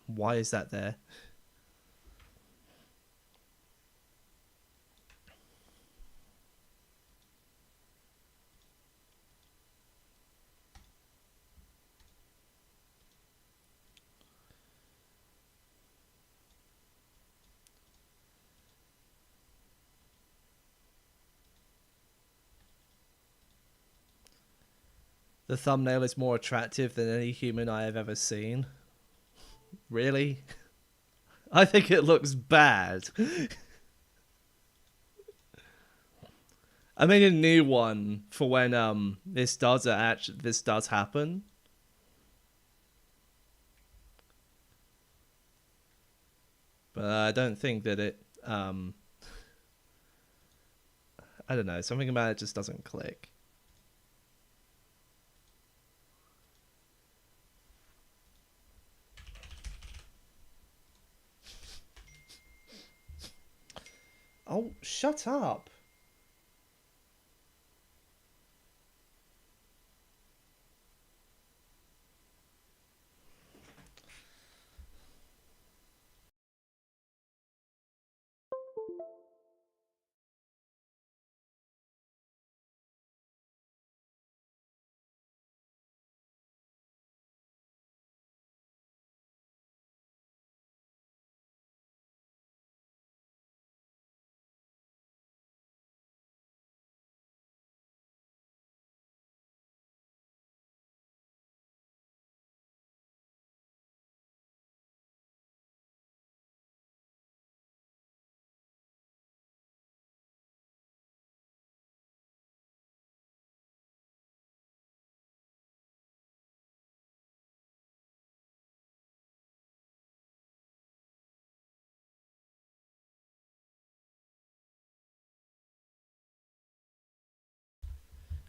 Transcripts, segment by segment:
Why is that there? The thumbnail is more attractive than any human I have ever seen. Really? I think it looks bad. I made a new one for when this does happen. But I don't think that it I don't know, something about it just doesn't click. Oh, shut up.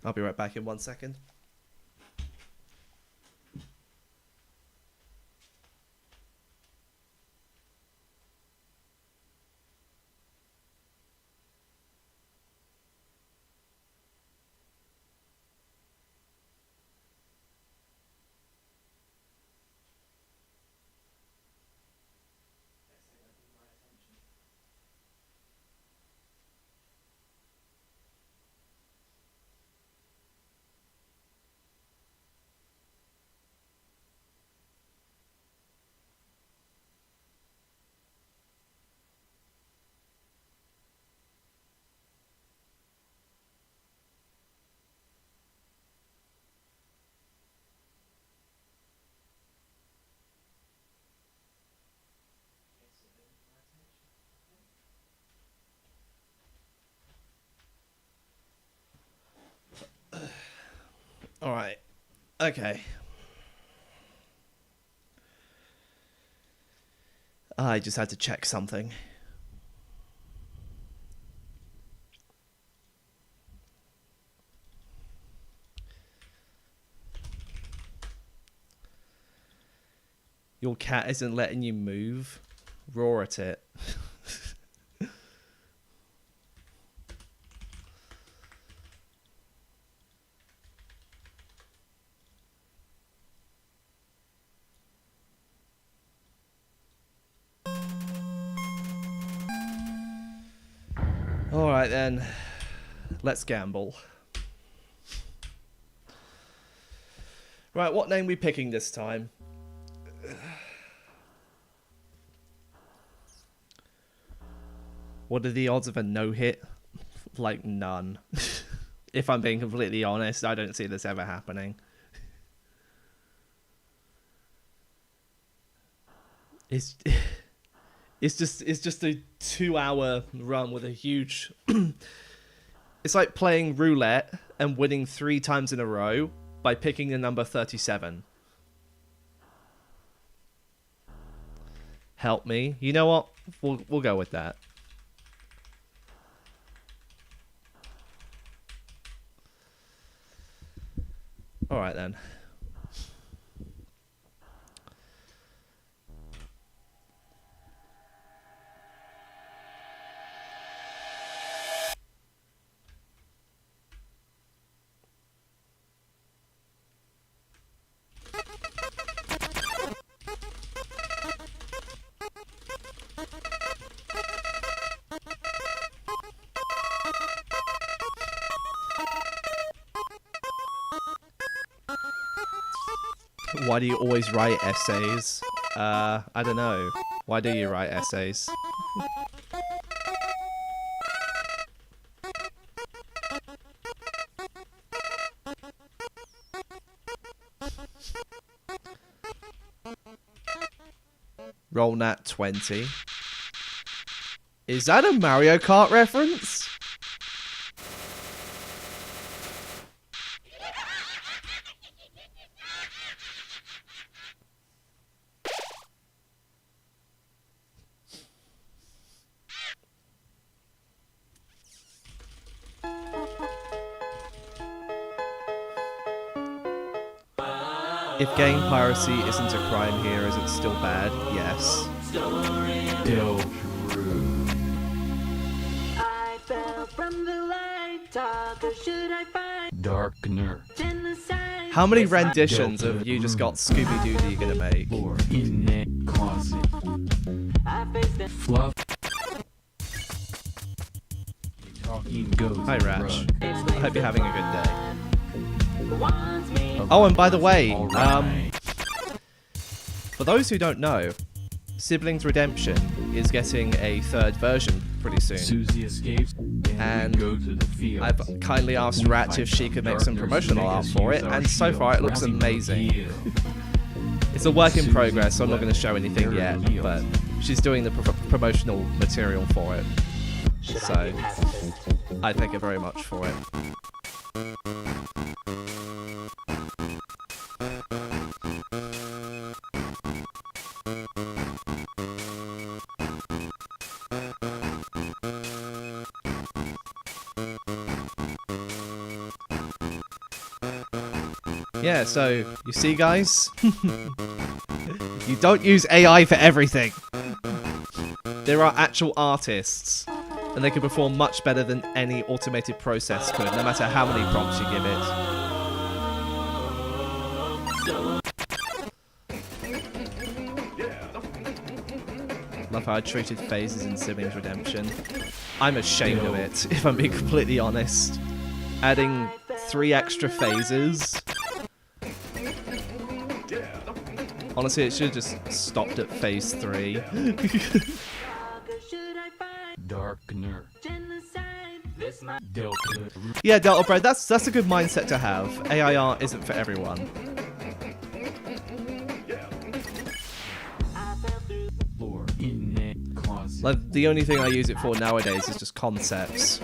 I'll be right back in 1 second. All right. Okay. I just had to check something. Your cat isn't letting you move. Roar at it. All right then. Let's gamble. Right, what name are we picking this time? What are the odds of a no-hit? Like, none. If I'm being completely honest, I don't see this ever happening. It's just a 2-hour run with a huge... It's like playing roulette and winning 3 times in a row by picking the number 37. Help me. You know what? We'll go with that. All right then. Why do you always write essays? I don't know. Why do you write essays? Roll nat 20. Is that a Mario Kart reference? If game piracy isn't a crime here, is it still bad? Yes. Still true. I fell from the light, darker should I find Darkener. genocide? How many renditions of You Just Got Scooby-Doo are you gonna make? Or in that closet. I faced the Fluff. Talking ghost. Hi, Ratch. I hope you're having a good day. wants me. Oh, and by the way, Alright. for those who don't know, Siblings Redemption is getting a third version pretty soon. Susie escapes And we go to the field. I've kindly asked Ratch if she could make some promotional art for it, and so far it looks amazing. It's a work in progress, so I'm not going to show anything yet, but she's doing the promotional material for it. So, I thank her very much for it. Yeah, so, you see guys? You don't use AI for everything. There are actual artists, and they can perform much better than any automated process could, no matter how many prompts you give it. Love how I treated phases in Siblings Redemption. I'm ashamed of it, if I'm being completely honest. Adding 3 extra phases. Honestly, it should have just stopped at phase 3. Darkener. Delta. Yeah, Delta Bread, that's a good mindset to have. AI art isn't for everyone. Floor. In that closet. Like, the only thing I use it for nowadays is just concepts.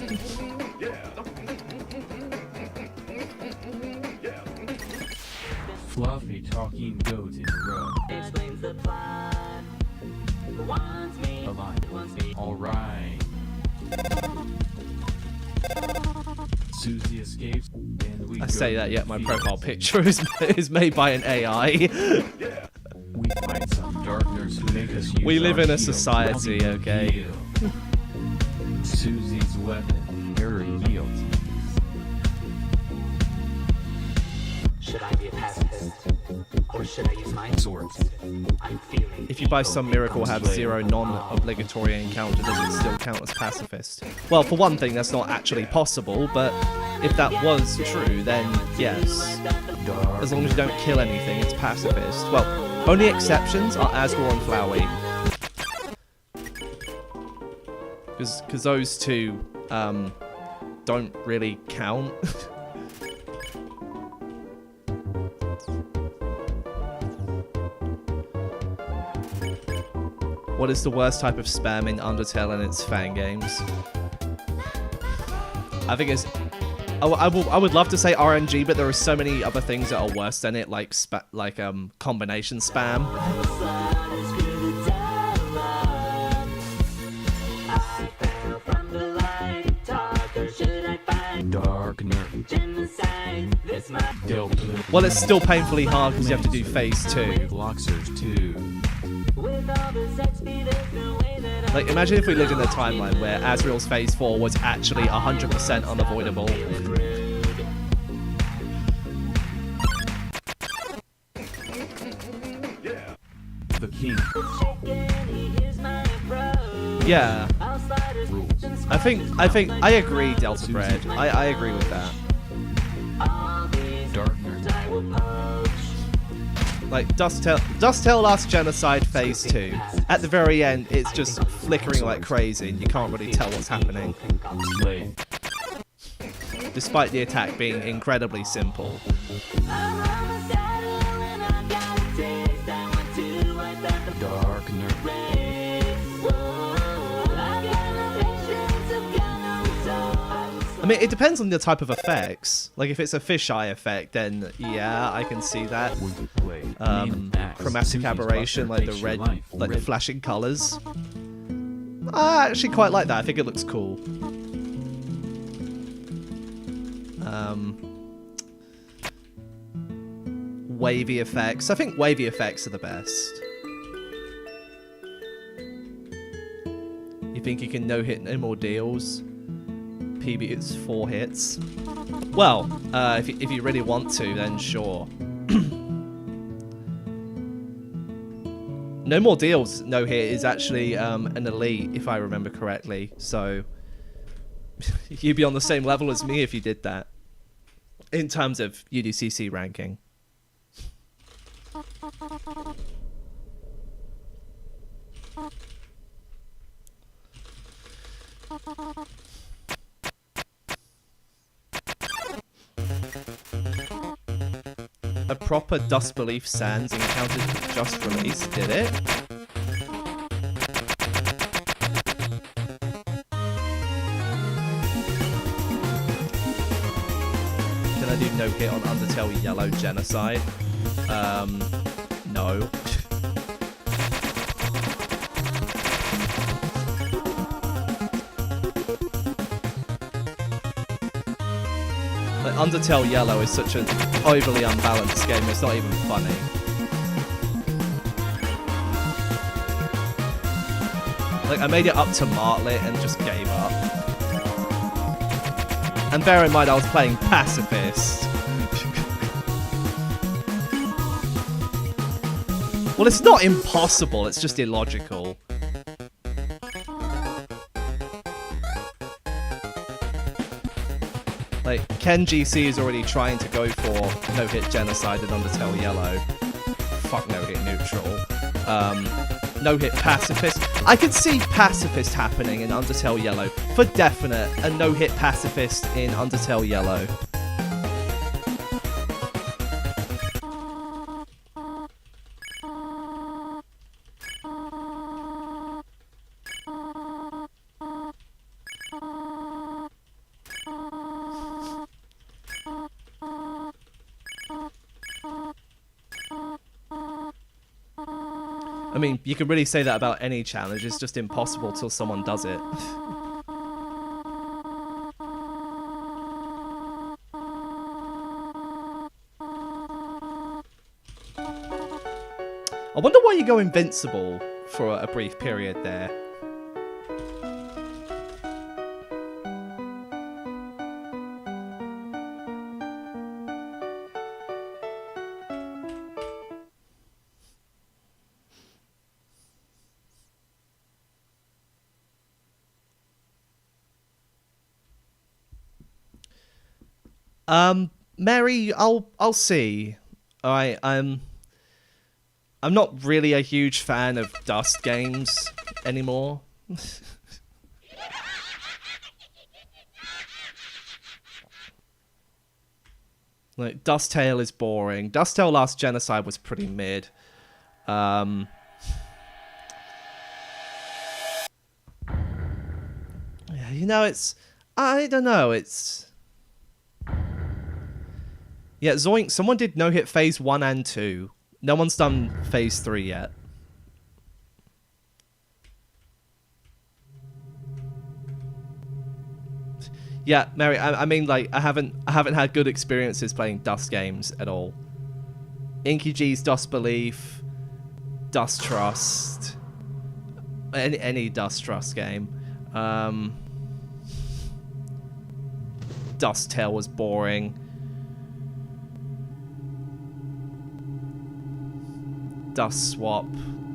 Fluffy talking goat in row. Explains the plot. Wants me. Alive. Alright. Susie escapes and we I go say to that, the yet my field. profile picture is made by an AI. We find some darkners who make us use We live our in a shield. society, Loving okay? yield. Susie's weapon, error yields. Should I be a pacifist? Or should I use my Swords. I'm feeling. If you by some miracle have 0 non-obligatory encounter, does it still count as pacifist? Well, for one thing, that's not actually possible, but if that was true, then yes. Dark. As long as you don't kill anything, it's pacifist. Well, only exceptions are Asgore and Flowey. Because those two don't really count. What is the worst type of spam in Undertale and its fan games? I think it's... I would love to say RNG, but there are so many other things that are worse than it, like combination spam. Darkener. Delta. Well, it's still painfully hard because you have to do phase 2. Bloxers 2. Like, imagine if we lived in a timeline where Asriel's phase 4 was actually 100% unavoidable. The king. Yeah, Rules. I think I agree, Delta Bread. I agree with that. Darkener. Like Dust Tail Last Genocide Phase 2. At the very end, it's just flickering like crazy and you can't really tell what's happening. Despite the attack being incredibly simple. I mean, it depends on the type of effects. Like, if it's a fisheye effect, then yeah, I can see that. Chromatic aberration, like the red, like the flashing colors. I actually quite like that. I think it looks cool. Wavy effects. I think wavy effects are the best. You think you can no-hit no more deals? PB it's 4 hits. Well, if you really want to, then sure. No more deals no hit is actually an elite, if I remember correctly. So you'd be on the same level as me if you did that. In terms of UDCC ranking. A proper Dust Belief Sans encountered just released, did it? Can I do no hit on Undertale Yellow Genocide? No. Like, Undertale Yellow is such an overly unbalanced game, it's not even funny. Like, I made it up to Martlet and just gave up. And bear in mind, I was playing Pacifist. Well, it's not impossible, it's just illogical. Like, Ken GC is already trying to go for no-hit Genocide and Undertale Yellow. Fuck no-hit Neutral. No-hit Pacifist. I could see Pacifist happening in Undertale Yellow. For definite, a no-hit Pacifist in Undertale Yellow. I mean, you can really say that about any challenge. It's just impossible till someone does it. I wonder why you go invincible for a brief period there. Mary, I'll see. Alright, I'm not really a huge fan of Dust games anymore. Like, Dust Tail is boring. Dust Tail Last Genocide was pretty mid. You know, it's... I don't know, it's... Yeah, Zoink, someone did no-hit Phase 1 and 2. No one's done Phase 3 yet. Yeah, Mary, I mean, like, I haven't had good experiences playing Dust games at all. Inky G's Dust Belief, Dust Trust, any Dust Trust game. Dust Tail was boring. Dust Swap.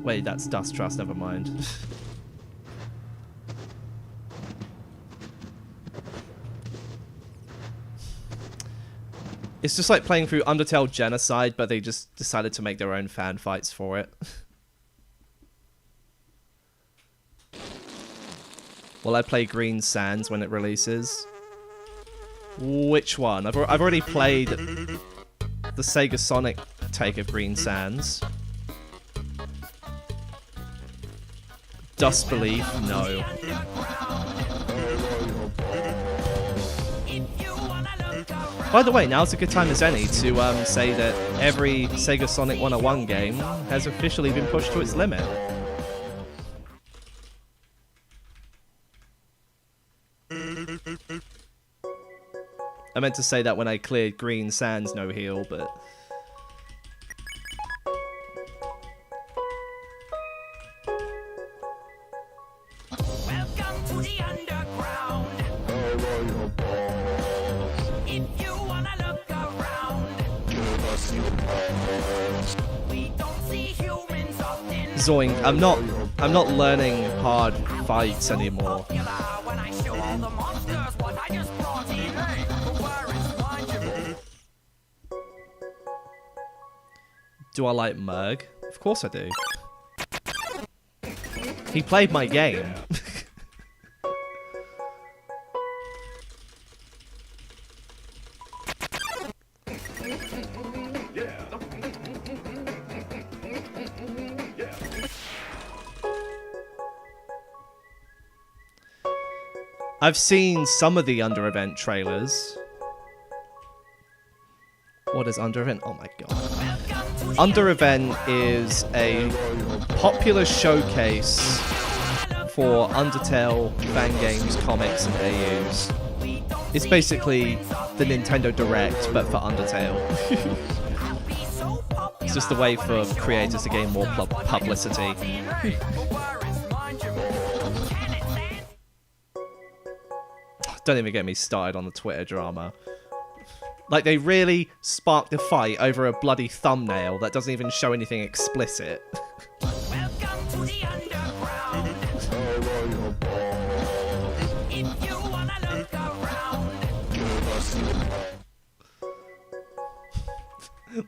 Wait, that's Dust Trust, never mind. It's just like playing through Undertale Genocide, but they just decided to make their own fan fights for it. Will I play Green Sands when it releases? Which one? I've already played the Sega Sonic take of Green Sands. Dust Belief? No. By the way, now's a good time as any to say that every Sega Sonic 101 game has officially been pushed to its limit. I meant to say that when I cleared Green Sands no heal, but... Welcome to the underground. If you wanna look around, we don't see humans often. Zoink, I'm not learning hard fights anymore. When I show all the monsters what I just brought in. Where is lunch? Do I like Merg? Of course I do. He played my game. I've seen some of the Under Event trailers. What is Under Event? Oh my god. Under Event is a popular showcase for Undertale fan games, comics, and AUs. It's basically the Nintendo Direct, but for Undertale. It's just a way for creators to gain more publicity. Don't even get me started on the Twitter drama. Like, they really sparked a fight over a bloody thumbnail that doesn't even show anything explicit. Welcome to the underground. If you wanna look around,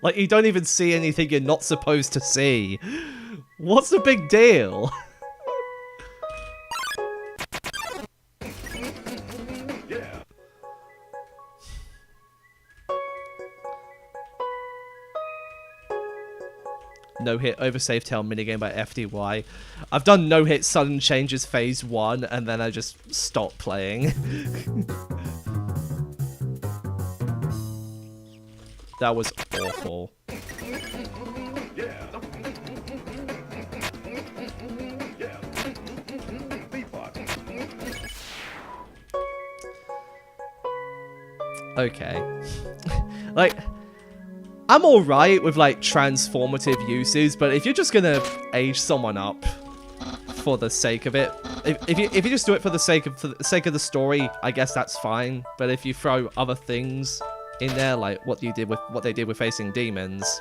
Like, you don't even see anything you're not supposed to see. What's the big deal? No-hit oversave tail minigame by FDY. I've done no-hit sudden changes phase 1 and then I just stopped playing. That was awful. Okay. Like, I'm alright with, like, transformative uses, but if you're just gonna age someone up for the sake of it, if you just do it for the sake of the story, I guess that's fine. But if you throw other things in there, like what they did with Facing Demons,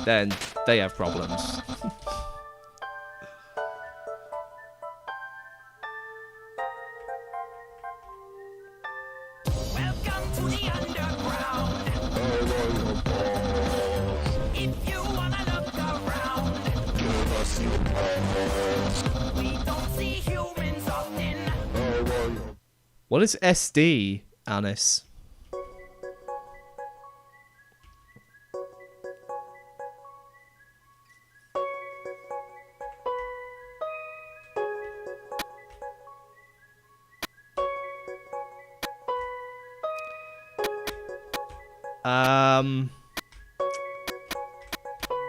then they have problems. welcome to the underground. If you wanna look around, we don't see humans often. What is SD, Anis?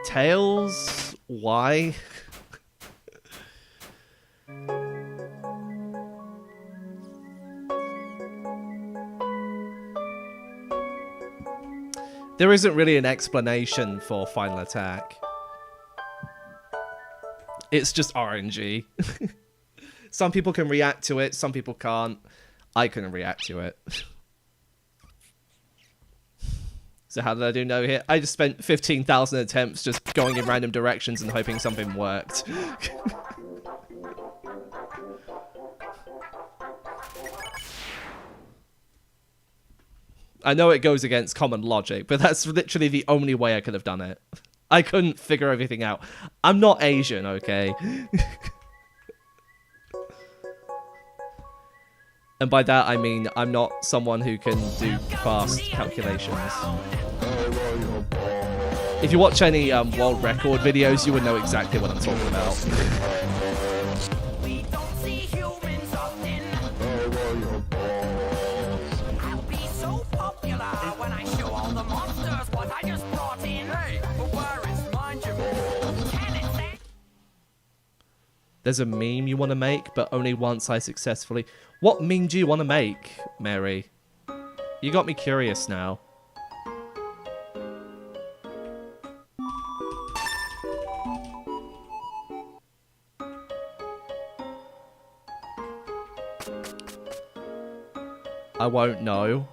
Tails? Why? There isn't really an explanation for Final Attack. It's just RNG. Some people can react to it, some people can't. I couldn't react to it. So how did I do no hit? I just spent 15,000 attempts just going in random directions and hoping something worked. I know it goes against common logic, but that's literally the only way I could have done it. I couldn't figure everything out. I'm not Asian, okay? And by that, I mean I'm not someone who can do fast calculations. If you watch any world record videos, you would know exactly what I'm talking about. We don't see humans often. I'll be so popular when I show all the monsters what I just brought in. Hey, Papyrus, mind your can it say? There's a meme you want to make, but only once I successfully... What meme do you want to make, Mary? You got me curious now. I won't know.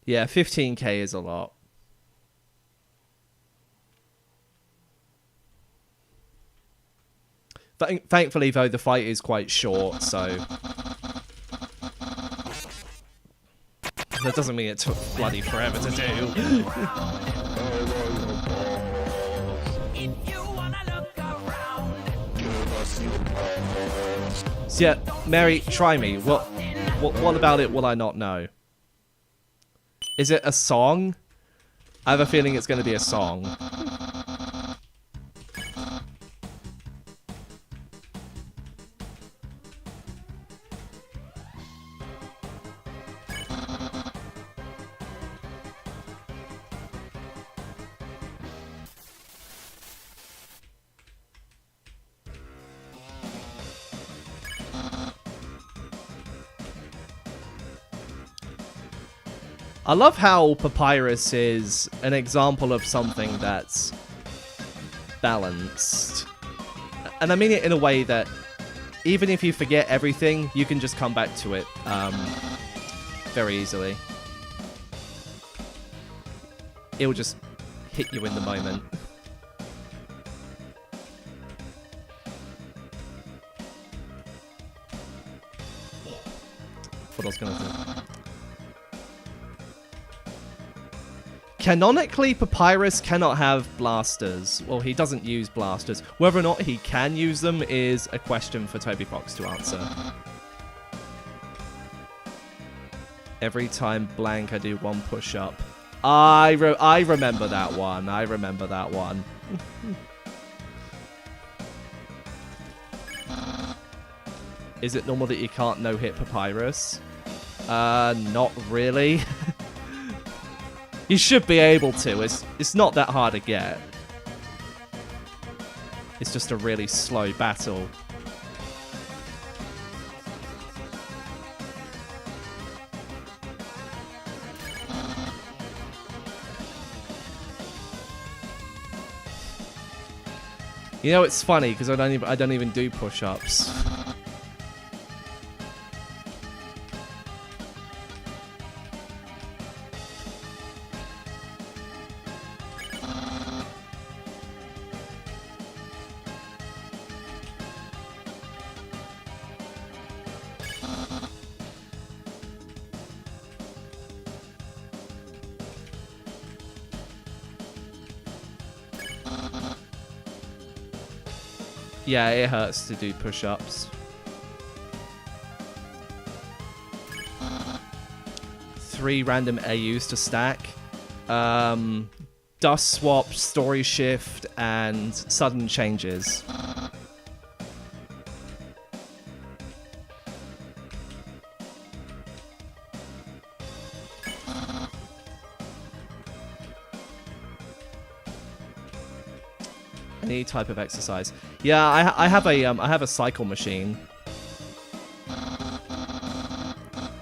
Yeah, 15k is a lot. Thankfully, though, the fight is quite short, so... That doesn't mean it took bloody forever to do. If you wanna look around, So yeah, Mary, try me. What about it will I not know? Is it a song? I have a feeling it's going to be a song. I love how Papyrus is an example of something that's balanced. And I mean it in a way that even if you forget everything, you can just come back to it very easily. It'll just hit you in the moment. What I was gonna do. Canonically, Papyrus cannot have blasters. Well, he doesn't use blasters. Whether or not he can use them is a question for Toby Fox to answer. Every time blank, I do one push-up. I remember that one. I remember that one. Is it normal that you can't no-hit Papyrus? Not really. You should be able to. It's not that hard to get. It's just a really slow battle. You know, it's funny because I don't even do push-ups. Yeah, it hurts to do push-ups. 3 random AUs to stack. Dust swap, story shift, and sudden changes. Any type of exercise. Yeah, I have a cycle machine.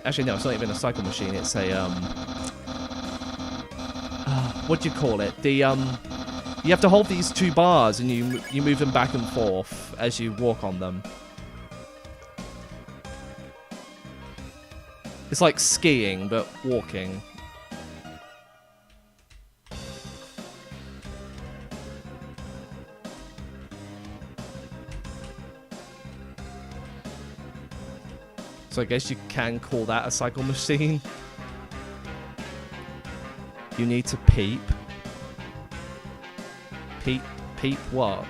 Actually, no, it's not even a cycle machine. It's a what do you call it? The you have to hold these 2 bars and you move them back and forth as you walk on them. It's like skiing but walking. So I guess you can call that a cycle machine. You need to peep. Peep what?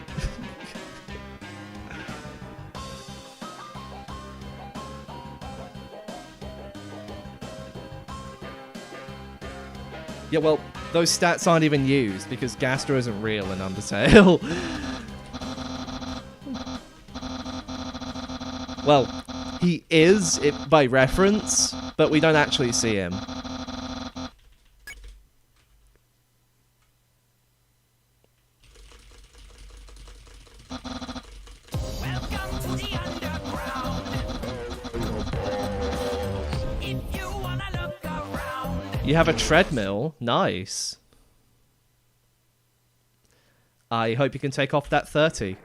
Yeah, well, those stats aren't even used because Gastro isn't real in Undertale. Well, he is by reference, but we don't actually see him. Welcome to the underground. If you wanna look around. You have a treadmill. Nice. I hope you can take off that 30.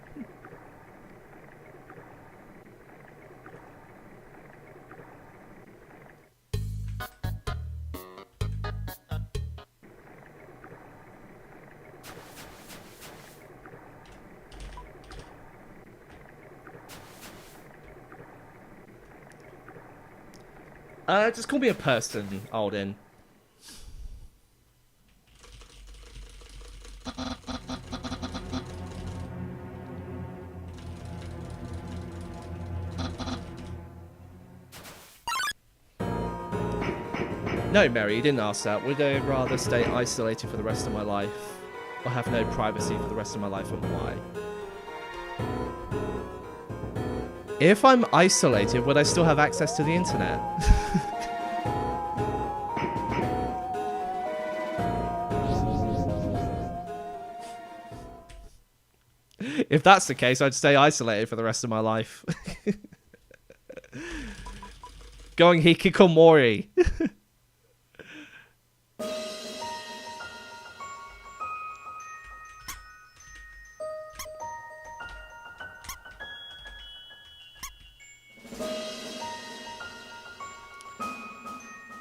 Just call me a person, Alden. No, Mary, you didn't ask that. Would I rather stay isolated for the rest of my life or have no privacy for the rest of my life, and why? If I'm isolated, would I still have access to the internet? If that's the case, I'd stay isolated for the rest of my life. Going hikikomori.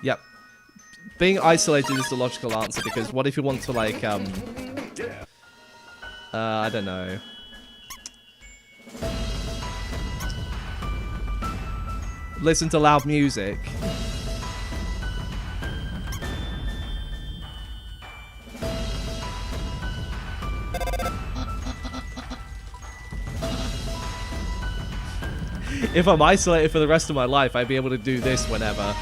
Yep. Being isolated is the logical answer, because what if you want to, like, I don't know. Listen to loud music. If I'm isolated for the rest of my life, I'd be able to do this whenever.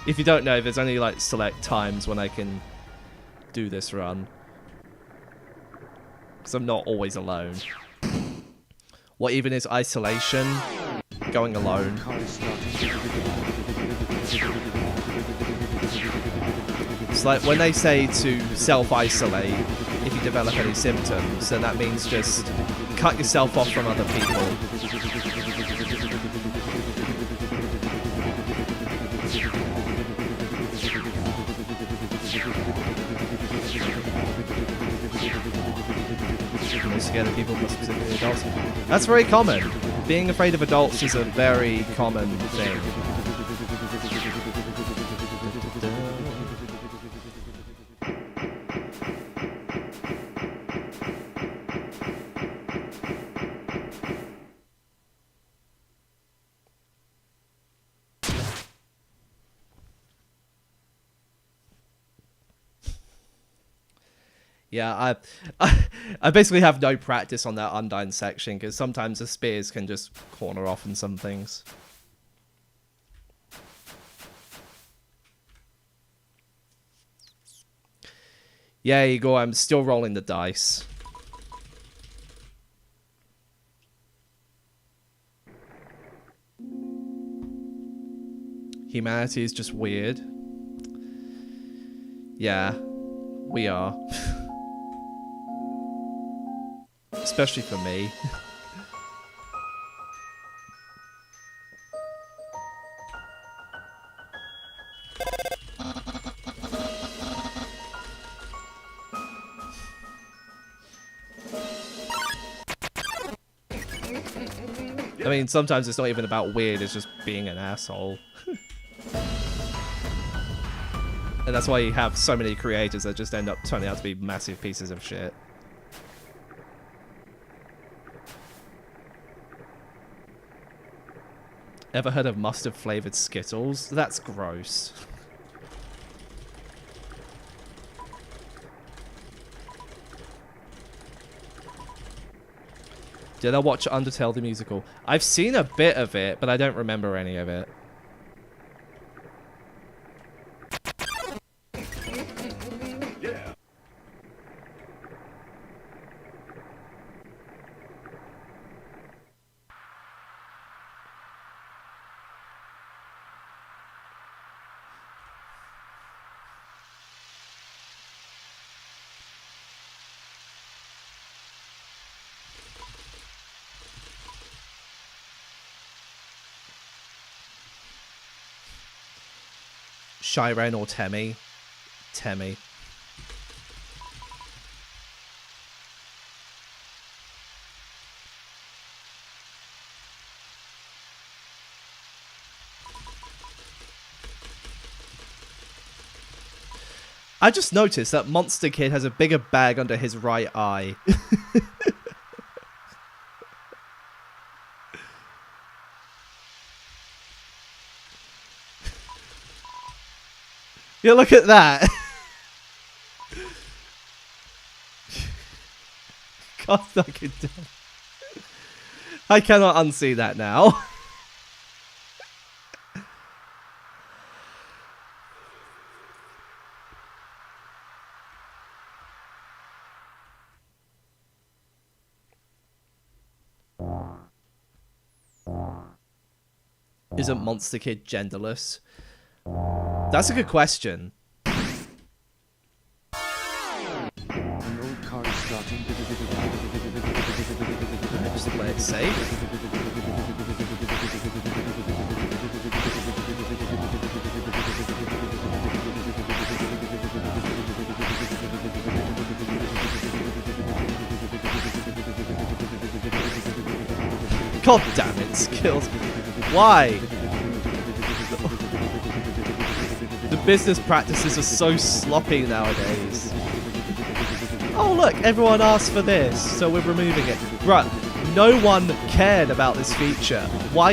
If you don't know, there's only like select times when I can do this run. Because I'm not always alone. What even is isolation? Going alone. It's like when they say to self-isolate if you develop any symptoms, then that means just cut yourself off from other people. Scared of people, but specifically adults. That's very common. Being afraid of adults is a very common thing. Yeah, I basically have no practice on that Undyne section, because sometimes the spears can just corner off in some things. Yeah, Igor, I'm still rolling the dice. Humanity is just weird. Yeah, we are. Especially for me. I mean, sometimes it's not even about weird, it's just being an asshole. And that's why you have so many creators that just end up turning out to be massive pieces of shit. Ever heard of mustard flavored Skittles? That's gross. Did I watch Undertale the musical? I've seen a bit of it, but I don't remember any of it. Shiren or Temmie? Temmie. I just noticed that Monster Kid has a bigger bag under his right eye. Yeah, look at that. God fucking damn. I cannot unsee that now. Isn't Monster Kid genderless? That's a good question. Just play it safe. God damn it, Skills. Why? The business practices are so sloppy nowadays. Oh look, everyone asked for this, so we're removing it. Bruh, no one cared about this feature. Why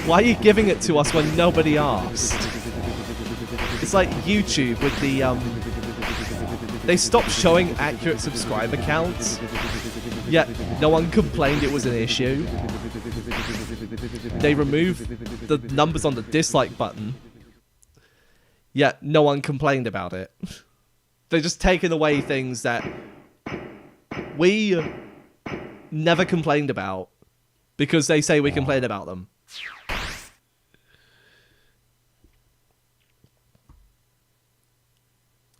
are you giving it to us when nobody asked? It's like YouTube with the they stopped showing accurate subscriber counts, yet no one complained it was an issue. They removed the numbers on the dislike button, yet no one complained about it. They're just taking away things that we never complained about because they say we complain about them.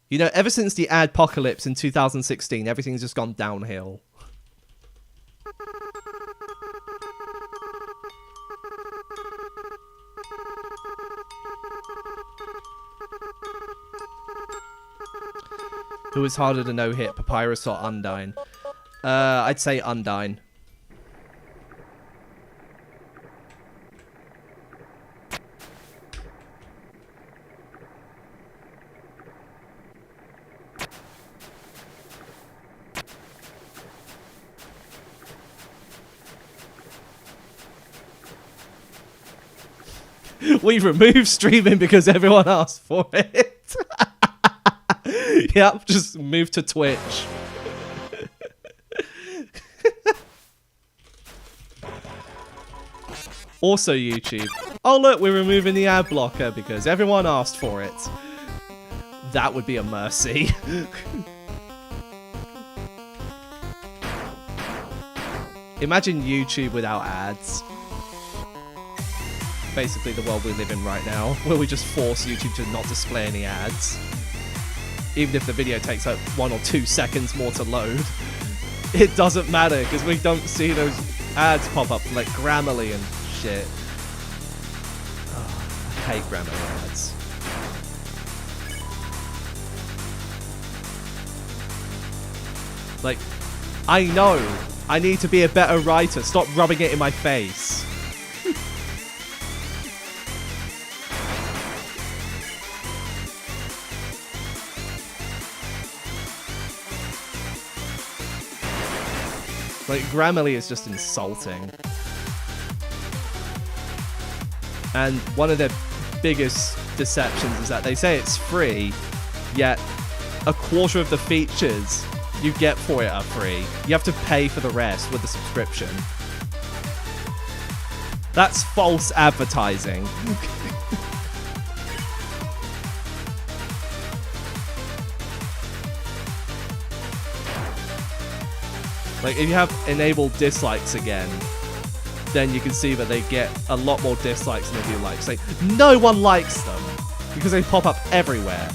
You know, ever since the adpocalypse in 2016, everything's just gone downhill. Who is harder to no-hit, Papyrus or Undyne? I'd say Undyne. We removed streaming because everyone asked for it. Yep, just move to Twitch. Also YouTube. Oh look, we're removing the ad blocker because everyone asked for it. That would be a mercy. Imagine YouTube without ads. Basically the world we live in right now, where we just force YouTube to not display any ads. Even if the video takes like 1 or 2 seconds more to load, it doesn't matter because we don't see those ads pop up like Grammarly and shit. Oh, I hate Grammarly ads. Like, I know I need to be a better writer. Stop rubbing it in my face. Like, Grammarly is just insulting. And one of their biggest deceptions is that they say it's free, yet a quarter of the features you get for it are free. You have to pay for the rest with the subscription. That's false advertising. Like, if you have enabled dislikes again, then you can see that they get a lot more dislikes than they do likes. Like, no one likes them because they pop up everywhere.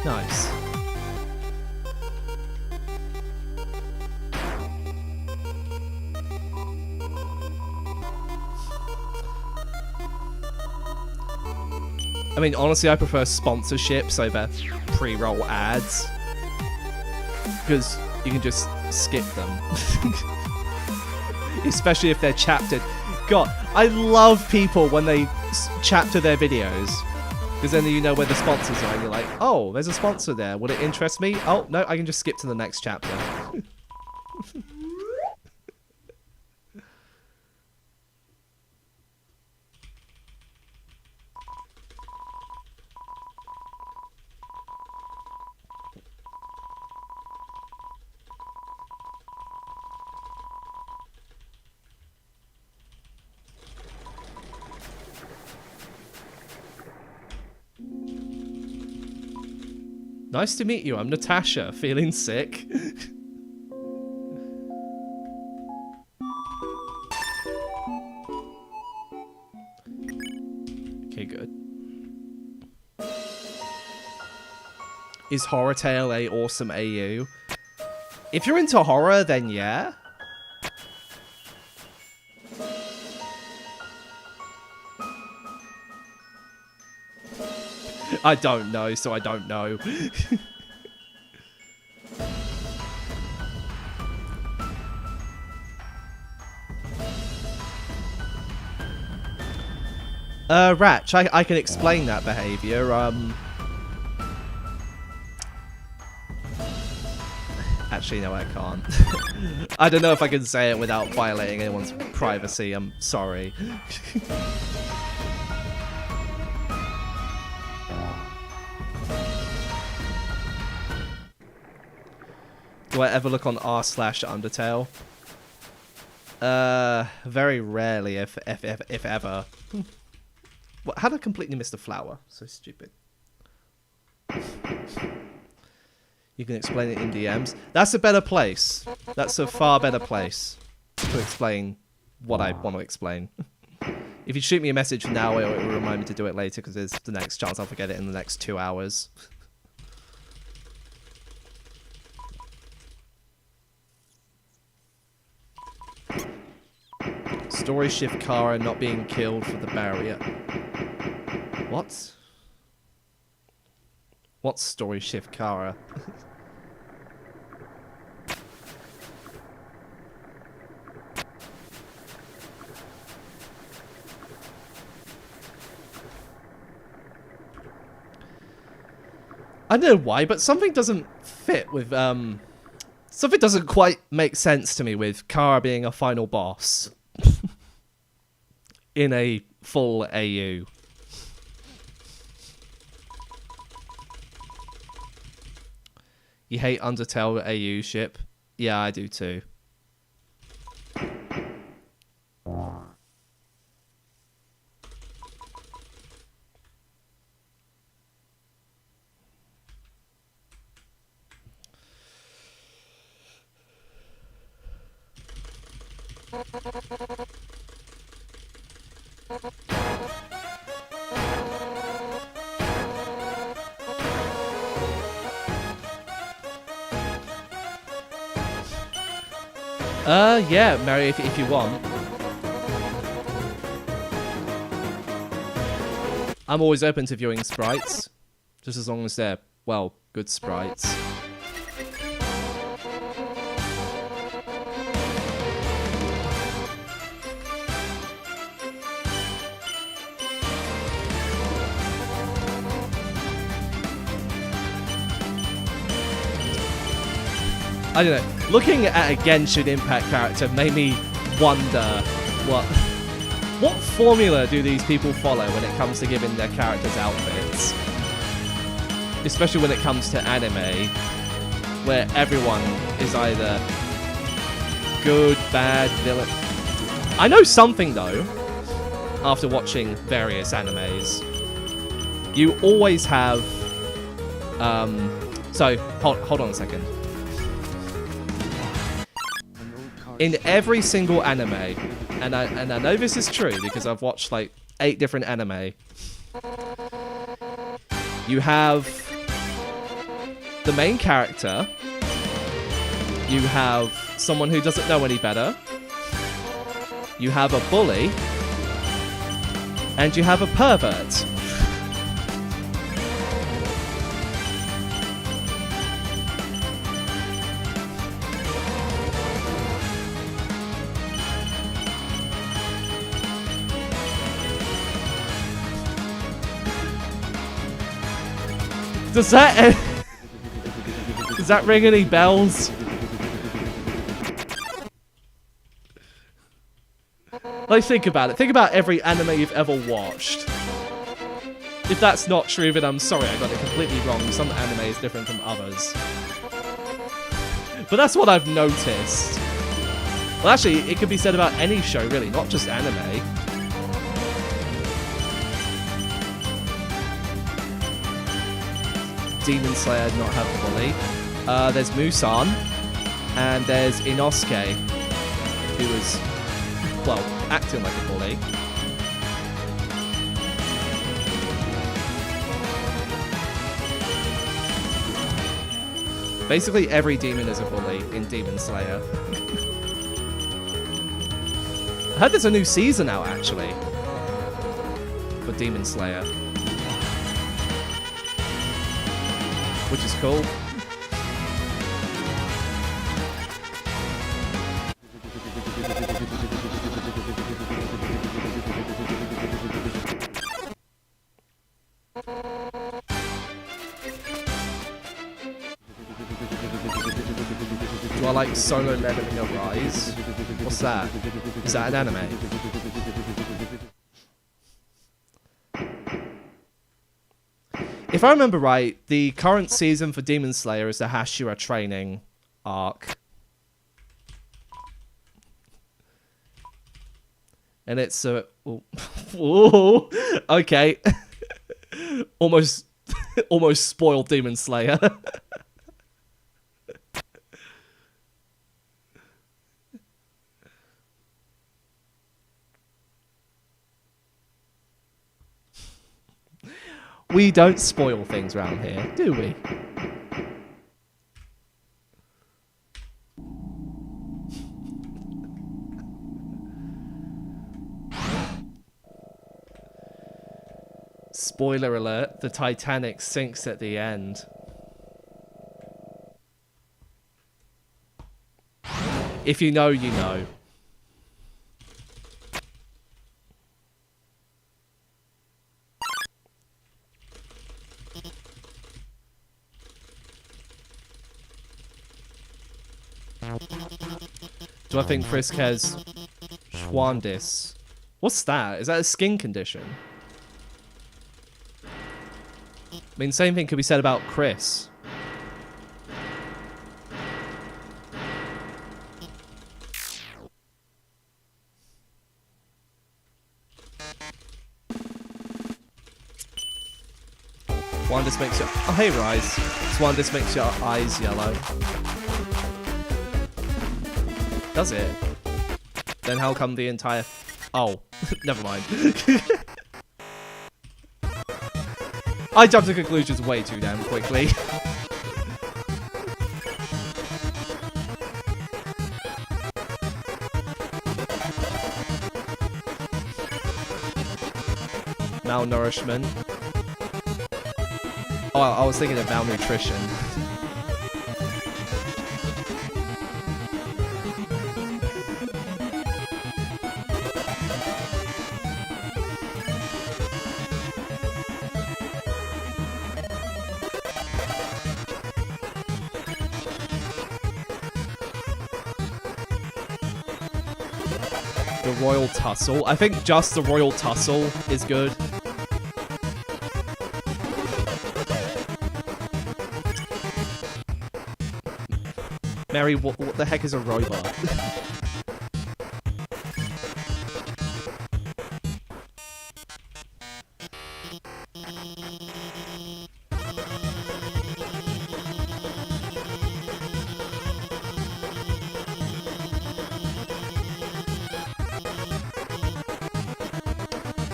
Nice. I mean, honestly, I prefer sponsorships over pre-roll ads because you can just skip them. Especially if they're chaptered. God, I love people when they chapter their videos because then you know where the sponsors are and you're like, oh, there's a sponsor there. Would it interest me? Oh, no, I can just skip to the next chapter. Nice to meet you. I'm Natasha, feeling sick. Okay, good. Is Horror Tale a awesome AU? If you're into horror, then yeah. I don't know, so I don't know. Ratch, I can explain that behavior. Actually, no, I can't. I don't know if I can say it without violating anyone's privacy. I'm sorry. Do I ever look on r/Undertale? Very rarely, if ever. What? How did I completely miss the flower? So stupid. You can explain it in DMs. That's a better place. That's a far better place to explain what I want to explain. If you shoot me a message now, it will remind me to do it later because there's the next chance I'll forget it in the next 2 hours. Story shift Kara not being killed for the barrier. What? What's story shift Kara? I don't know why, but something doesn't fit with, something doesn't quite make sense to me with Kara being a final boss. In a full AU. You hate Undertale AU ship? Yeah, I do too. Yeah, Mary, if you want. I'm always open to viewing sprites, just as long as they're, well, good sprites. I don't know. Looking at a Genshin Impact character made me wonder what formula do these people follow when it comes to giving their characters outfits? Especially when it comes to anime, where everyone is either good, bad, villain. I know something though, after watching various animes. You always have so hold on a second. In every single anime, and I know this is true because I've watched like 8 different anime, you have the main character, you have someone who doesn't know any better, you have a bully, and you have a pervert. Does that ring any bells? Like, think about it. Think about every anime you've ever watched. If that's not true, then I'm sorry, I got it completely wrong. Some anime is different from others. But that's what I've noticed. Well, actually, it could be said about any show, really, not just anime. Demon Slayer did not have a bully. There's Musan, and there's Inosuke, who was, well, acting like a bully. Basically, every demon is a bully in Demon Slayer. I heard there's a new season out, actually, for Demon Slayer. Which is cool. Do I like Solo Leveling Arise? What's that? Is that an anime? If I remember right, the current season for Demon Slayer is the Hashira training arc. And it's ooh, okay. almost spoiled Demon Slayer. We don't spoil things around here, do we? Spoiler alert, the Titanic sinks at the end. If you know, you know. Do I think Frisk has Schwandis? What's that? Is that a skin condition? I mean, same thing could be said about Chris. Schwandis makes your... Oh, hey, Rise. Schwandis makes your eyes yellow. Does it? Then how come the entire... Oh, never mind. I jumped to conclusions way too damn quickly. Malnourishment. Oh, I was thinking of malnutrition. The Royal Tussle. I think just the Royal Tussle is good. Mary, what the heck is a robot?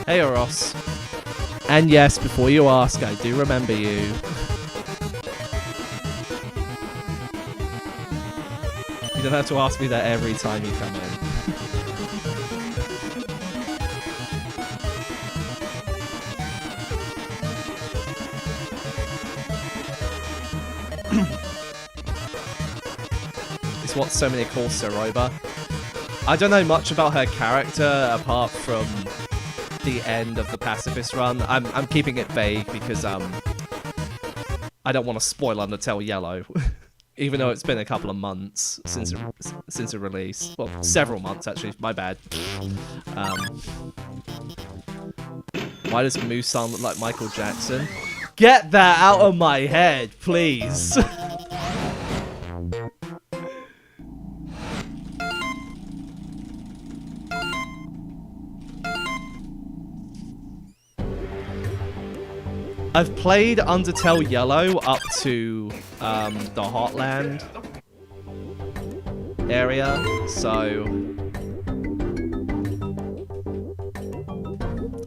Hey, Ross. And yes, before you ask, I do remember you. You don't have to ask me that every time you come in. It's what so many call Saroba. I don't know much about her character apart from the end of the pacifist run. I'm keeping it vague because I don't want to spoil Undertale Yellow. Even though it's been a couple of months since it released. Well, several months actually, my bad. Why does Musan look like Michael Jackson? Get that out of my head, please. I've played Undertale Yellow up to the Heartland area, so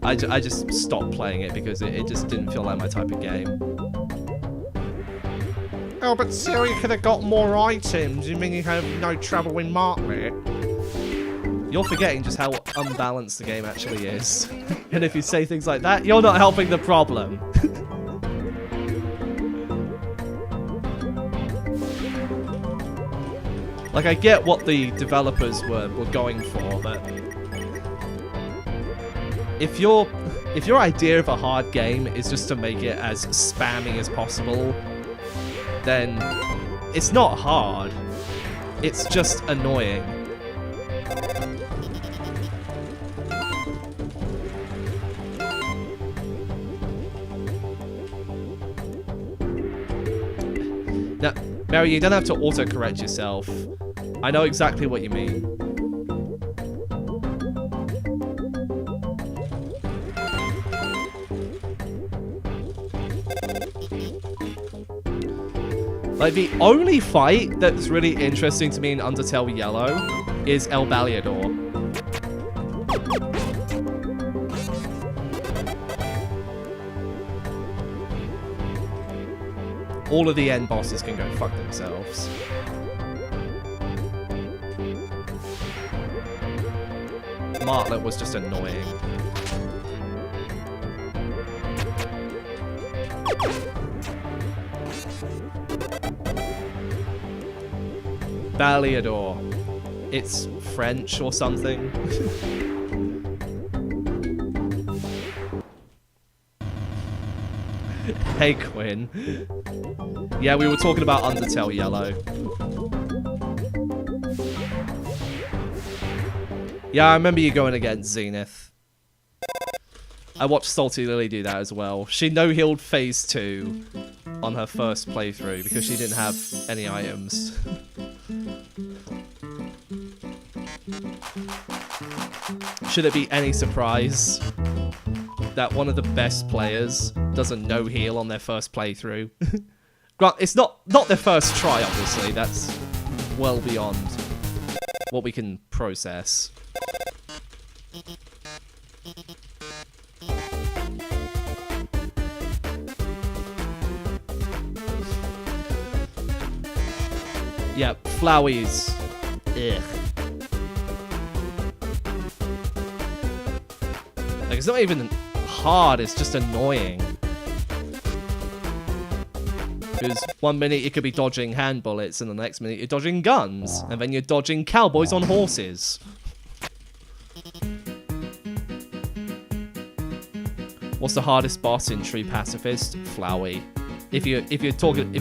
I just stopped playing it because it just didn't feel like my type of game. Oh, but Siri could have got more items. You mean you have no trouble in Market? You're forgetting just how unbalanced the game actually is. And if you say things like that, you're not helping the problem. Like, I get what the developers were going for, but if your idea of a hard game is just to make it as spammy as possible, then it's not hard. It's just annoying. Now, Mary, you don't have to auto-correct yourself. I know exactly what you mean. Like, the only fight that's really interesting to me in Undertale Yellow is El Baliador. All of the end bosses can go fuck themselves. Martlet was just annoying. Baliador. It's French or something. Hey, Quinn. Yeah, we were talking about Undertale Yellow. Yeah, I remember you going against Zenith. I watched Salty Lily do that as well. She no-healed phase 2 on her first playthrough because she didn't have any items. Should it be any surprise that one of the best players does a no-heal on their first playthrough? It's not their first try, obviously. That's well beyond what we can process. Yeah, Flowey's. Ugh. Like, it's not even hard, it's just annoying. Because 1 minute you could be dodging hand bullets, and the next minute you're dodging guns, and then you're dodging cowboys on horses. What's the hardest boss in True Pacifist? Flowey. If you're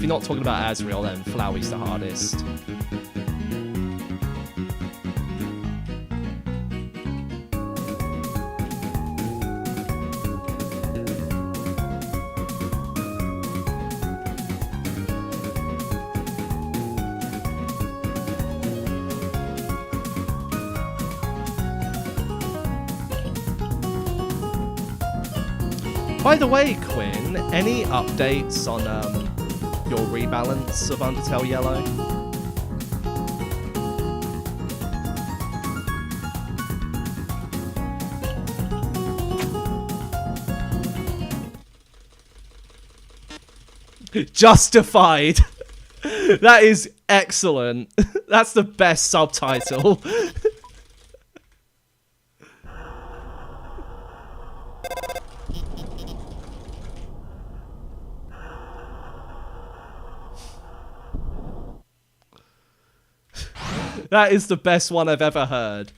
not talking about Azrael, then Flowey's the hardest. By the way, Quinn, any updates on your rebalance of Undertale Yellow? Justified. That is excellent. That's the best subtitle. That is the best one I've ever heard.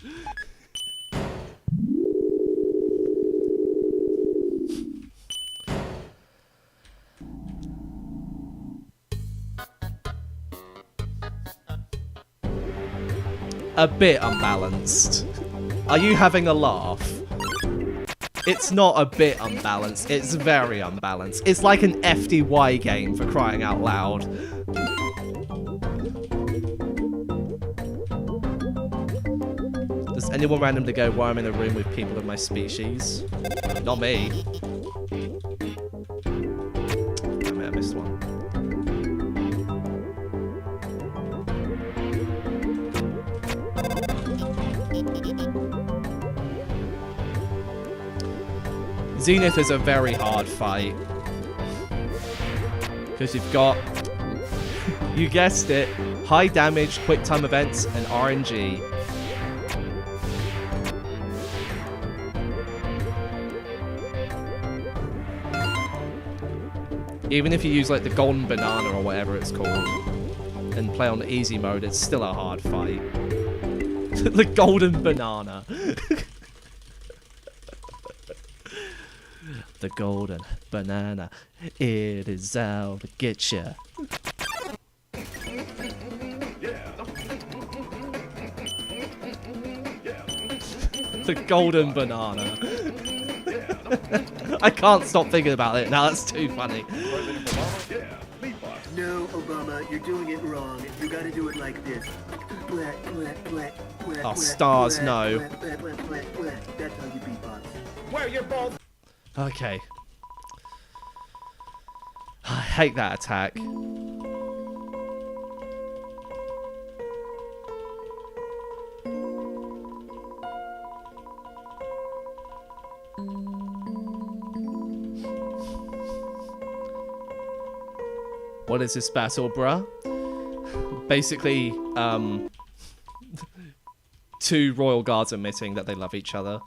A bit unbalanced. Are you having a laugh? It's not a bit unbalanced, it's very unbalanced. It's like an FDY game, for crying out loud. Does anyone randomly go, "Why I'm in a room with people of my species"? Not me. Damn it, I missed one. Zenith is a very hard fight. Because you've got, you guessed it, high damage, quick time events, and RNG. Even if you use like the golden banana or whatever it's called and play on easy mode, it's still a hard fight. The golden banana. The golden banana, it is out to get ya. The golden banana. I can't stop thinking about it now, that's too funny. No, Obama, you're doing it wrong. You gotta do it like this. Oh, stars, no. That's how you beatbox. Where you're both. Okay. I hate that attack. What is this battle, bruh? Basically, two royal guards admitting that they love each other.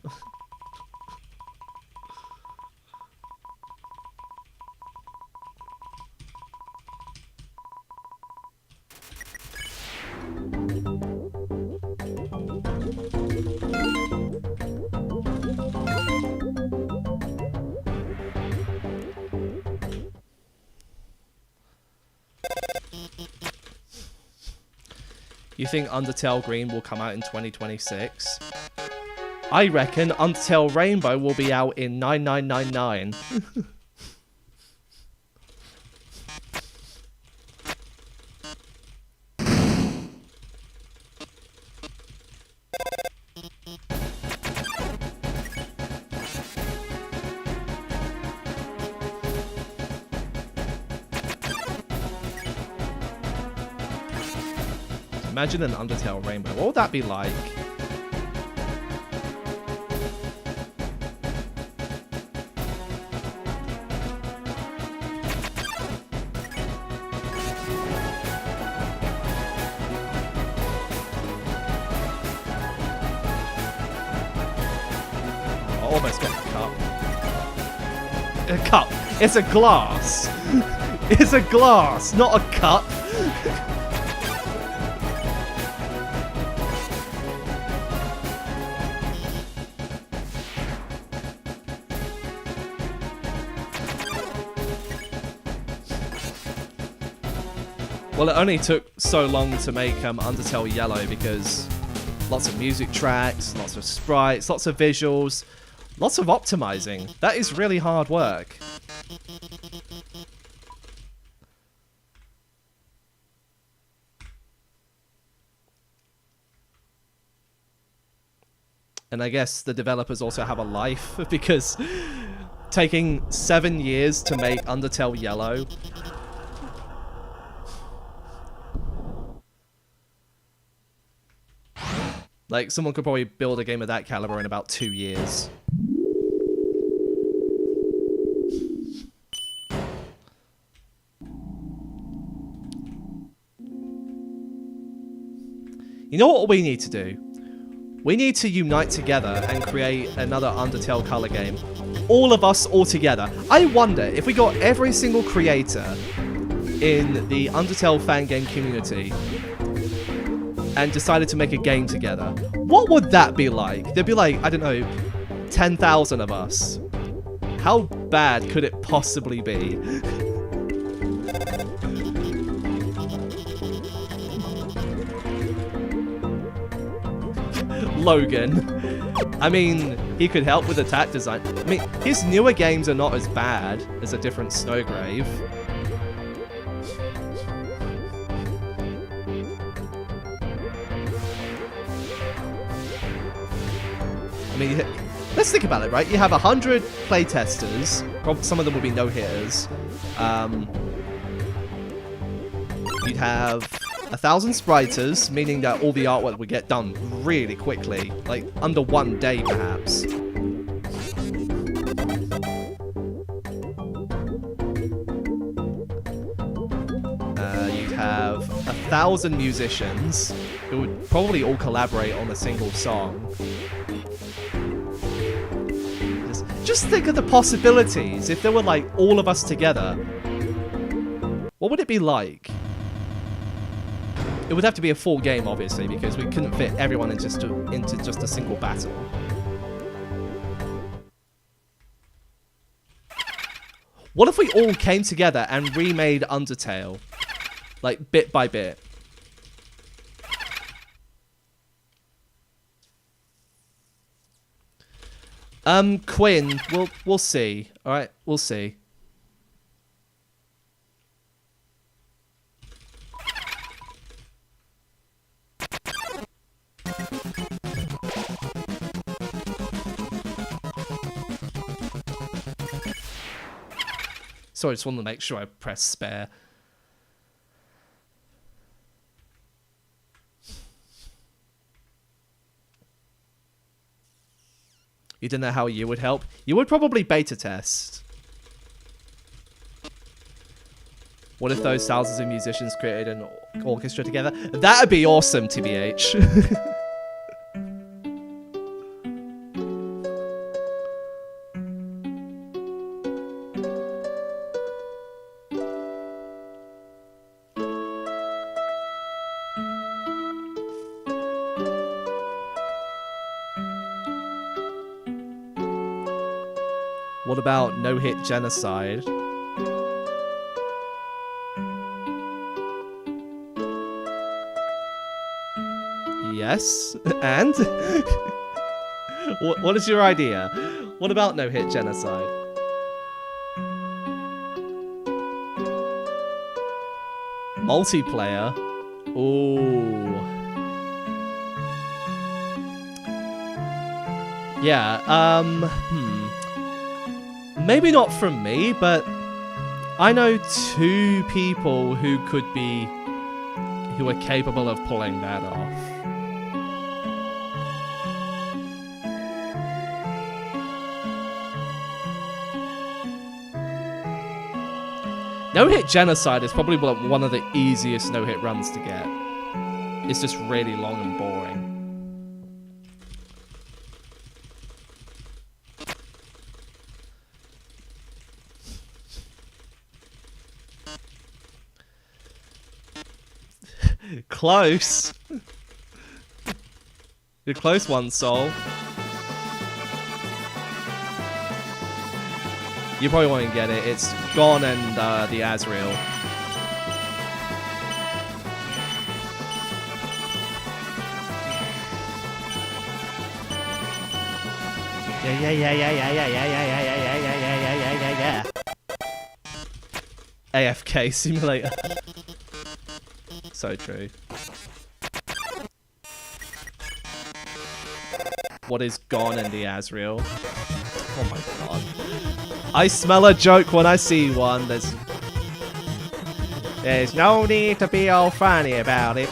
You think Undertale Green will come out in 2026? I reckon Undertale Rainbow will be out in 9999. Imagine an Undertale Rainbow. What would that be like? I almost got the cup. A cup. It's a glass. It's a glass, not a cup. Well, it only took so long to make Undertale Yellow because lots of music tracks, lots of sprites, lots of visuals, lots of optimizing. That is really hard work. And I guess the developers also have a life because taking 7 years to make Undertale Yellow. Like, someone could probably build a game of that caliber in about 2 years. You know what we need to do? We need to unite together and create another Undertale color game. All of us all together. I wonder if we got every single creator in the Undertale fan game community and decided to make a game together. What would that be like? There'd be like, I don't know, 10,000 of us. How bad could it possibly be? Logan. I mean, he could help with attack design. I mean, his newer games are not as bad as A Different Snowgrave. I mean, let's think about it, right? You have 100 playtesters. Some of them will be no-hitters. You'd have 1,000 spriters, meaning that all the artwork would get done really quickly, like under 1 day perhaps. You'd have 1,000 musicians who would probably all collaborate on a single song. Just think of the possibilities if there were like all of us together. What would it be like? It would have to be a full game, obviously, because we couldn't fit everyone into just a single battle. What if we all came together and remade Undertale? Like, bit by bit. Quinn, we'll see. Alright, we'll see. Sorry, I just wanted to make sure I press spare. You didn't know how you would help? You would probably beta test. What if those thousands of musicians created an orchestra together? That'd be awesome, TBH. What about no-hit genocide? Yes, and? What is your idea? What about no-hit genocide? Multiplayer? Ooh. Yeah, maybe not from me, but I know 2 people who are capable of pulling that off. No-hit genocide is probably one of the easiest no-hit runs to get. It's just really long and boring. Close. You're close one, Soul. You probably won't get it. It's Gone and the Azrael. Yeah. AFK simulator. So true. What is Gone in the Azrael? Oh my god. I smell a joke when I see one. There's no need to be all funny about it.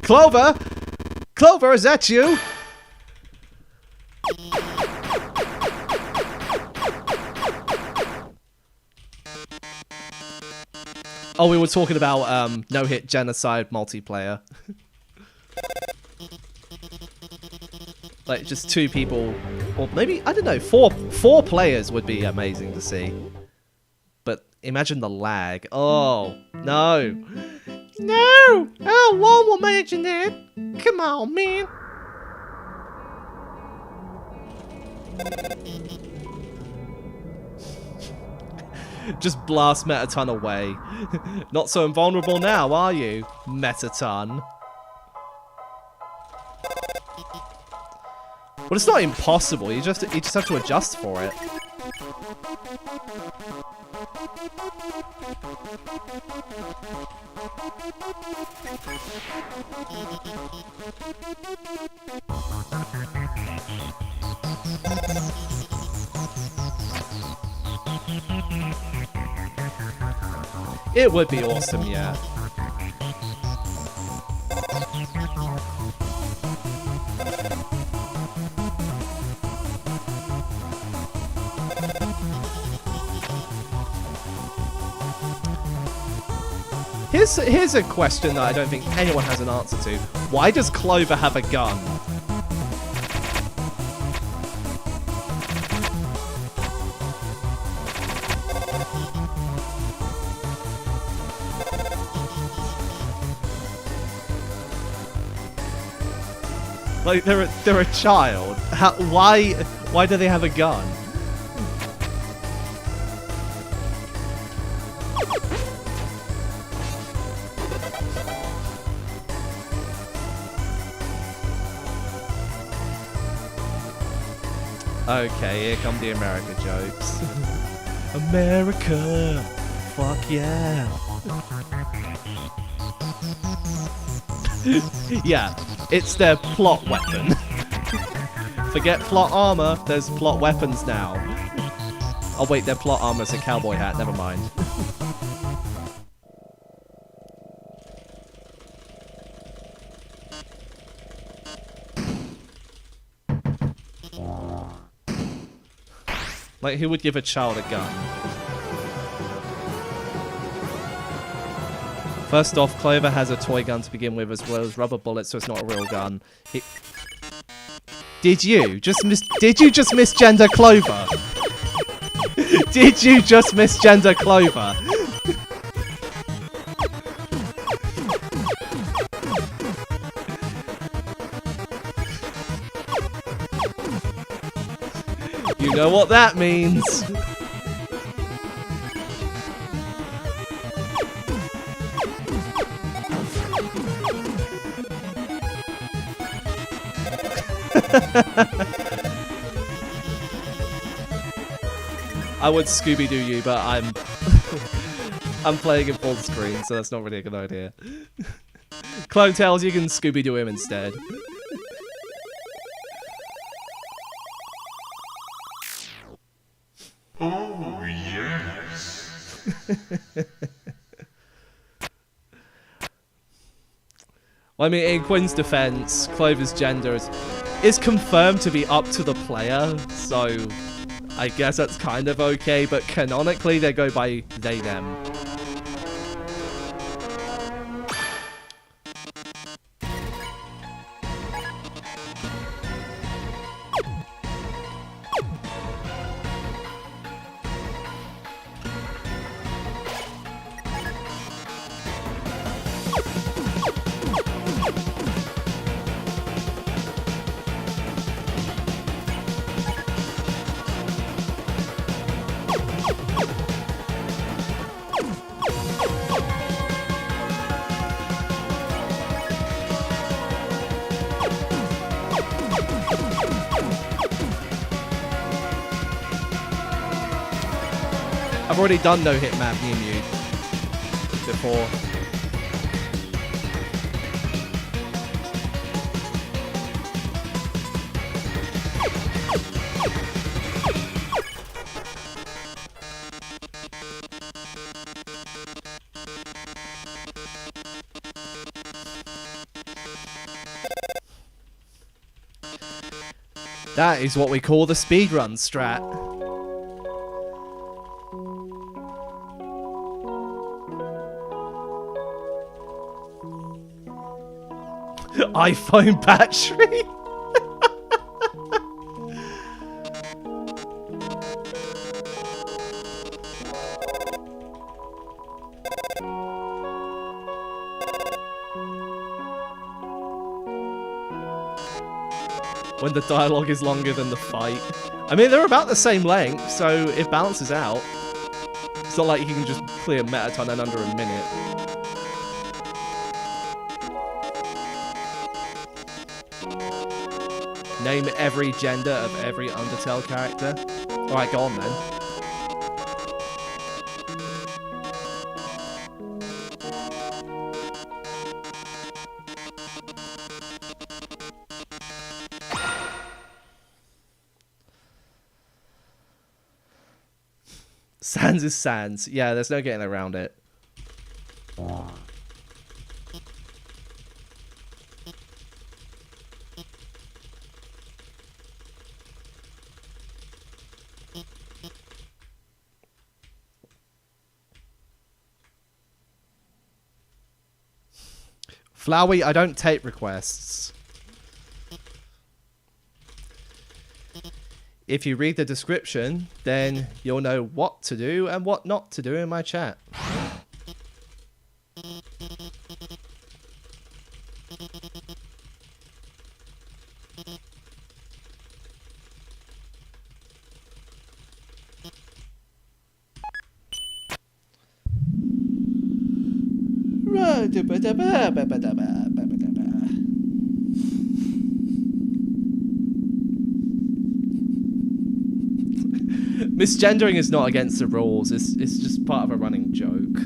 Clover! Clover, is that you? Oh, we were talking about no-hit genocide multiplayer. Like just 2 people, or maybe, I don't know, four players would be amazing to see. But imagine the lag. Oh, no. No! Oh, one will imagine that. Come on, man. Just blast Metaton away. Not so invulnerable now, are you, Metaton? Well, it's not impossible. You just have to adjust for it. It would be awesome, yeah. Here's a question that I don't think anyone has an answer to. Why does Clover have a gun? Like they're a child. Why do they have a gun? Okay, here come the America jokes. America! Fuck yeah! Yeah, it's their plot weapon. Forget plot armor, there's plot weapons now. Oh wait, their plot armor's a cowboy hat, never mind. Like, who would give a child a gun? First off, Clover has a toy gun to begin with, as well as rubber bullets, so it's not a real gun. Did you just misgender Clover? Did you just misgender Clover? You know what that means. I would Scooby-Doo you, but I'm playing in full screen, so that's not really a good idea. Clone Tails, you can Scooby-Doo him instead. Oh, yes. Well, I mean, in Quinn's defense, Clover's gender is confirmed to be up to the player, so I guess that's kind of okay, but canonically they go by they, them. I've already done No Hit Map Mew Mew before. That is what we call the speedrun strat. iPhone battery. When the dialogue is longer than the fight. I mean, they're about the same length, so it balances out. It's not like you can just clear Metaton in under a minute. Name every gender of every Undertale character. Alright, go on then. Sans is Sans. Yeah, there's no getting around it. Flowey, I don't take requests. If you read the description, then you'll know what to do and what not to do in my chat. Misgendering is not against the rules, it's just part of a running joke.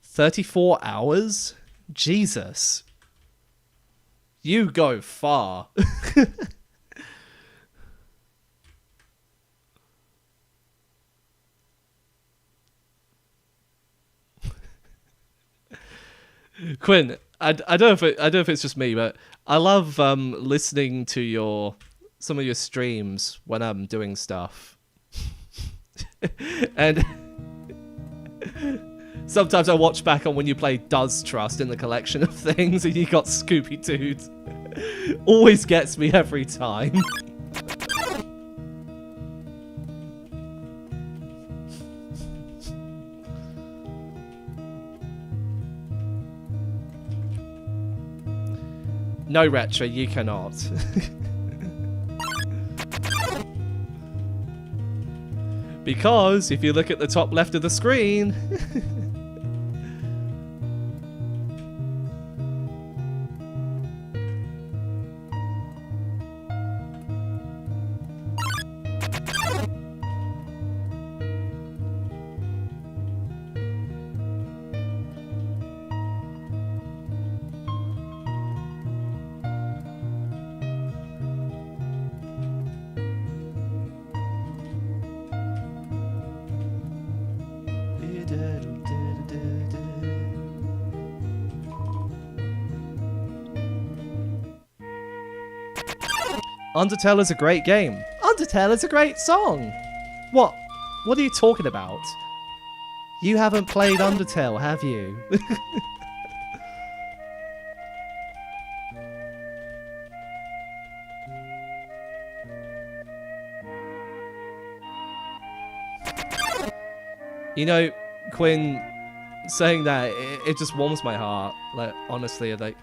34 hours? Jesus. You go far. Quinn, I don't know if it's just me, but I love listening to some of your streams when I'm doing stuff. And sometimes I watch back on when you play Does Trust in the collection of things and you got Scooby-Doo. Always gets me every time. No, Retro, you cannot. Because if you look at the top left of the screen... Undertale is a great game. Undertale is a great song. What? What are you talking about? You haven't played Undertale, have you? You know, Quinn, saying that, it just warms my heart. Like, honestly, like...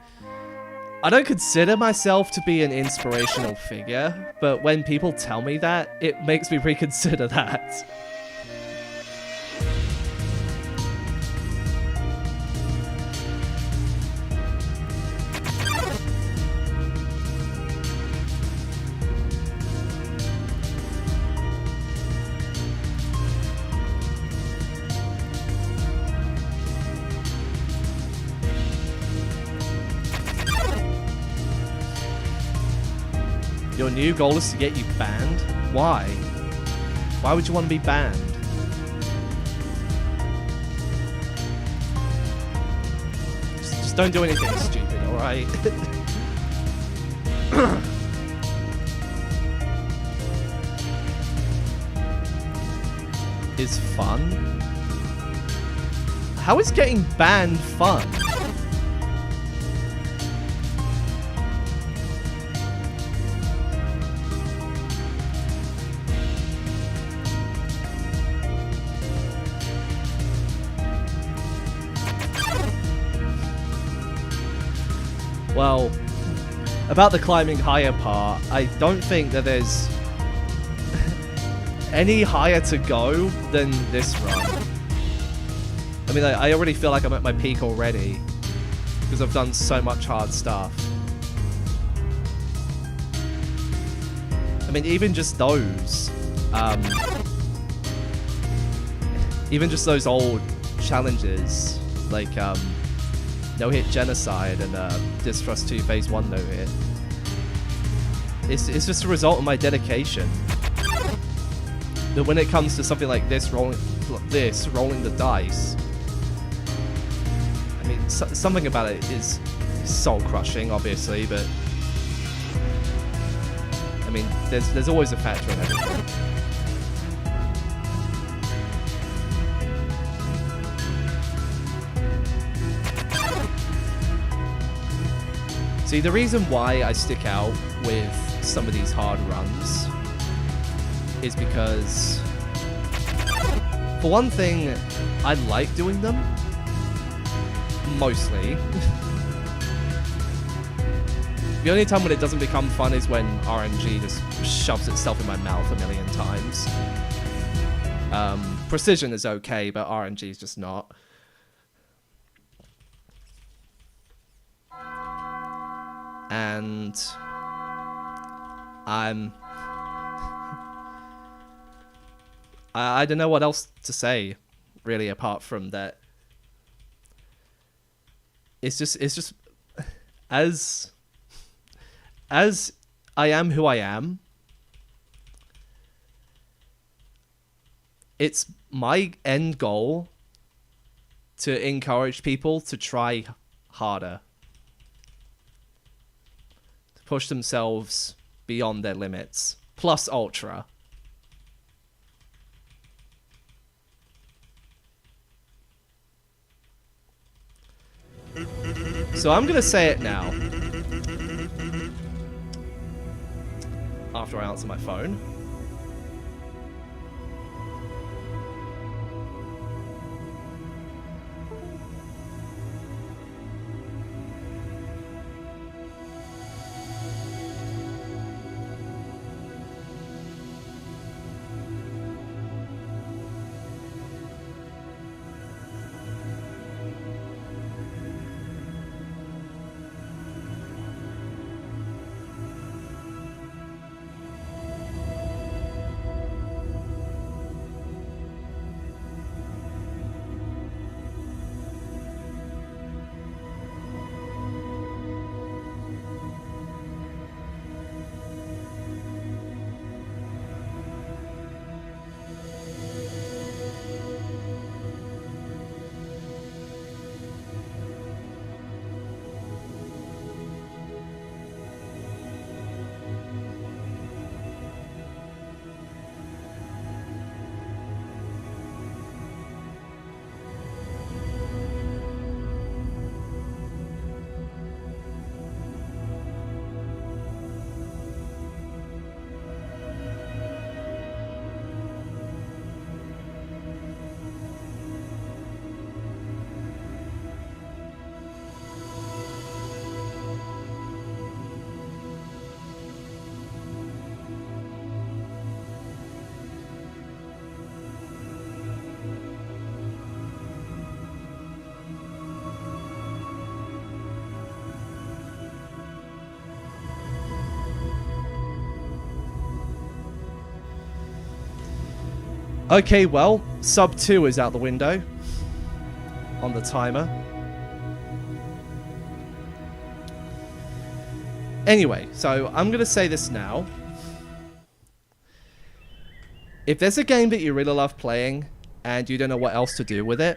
I don't consider myself to be an inspirational figure, but when people tell me that, it makes me reconsider that. Your new goal is to get you banned? Why? Why would you want to be banned? Just Just don't do anything stupid, alright? Is fun? How is getting banned fun? Well, about the climbing higher part, I don't think that there's any higher to go than this run. I mean, I already feel like I'm at my peak already because I've done so much hard stuff. I mean, even just those, even just those old challenges, like no-hit genocide and Distrust 2 Phase 1 no-hit. It's just a result of my dedication. But when it comes to something like this, rolling the dice, I mean, something about it is soul-crushing, obviously, but I mean, there's always a factor in everything. See, the reason why I stick out with some of these hard runs is because, for one thing, I like doing them. Mostly. The only time when it doesn't become fun is when RNG just shoves itself in my mouth a million times. Precision is okay, but RNG is just not. And I don't know what else to say, really, apart from that. It's just as I am who I am, it's my end goal to encourage people to try harder, to push themselves beyond their limits, plus ultra. So I'm gonna say it now, after I answer my phone. Okay, well, sub 2 is out the window on the timer. Anyway, so I'm going to say this now. If there's a game that you really love playing and you don't know what else to do with it,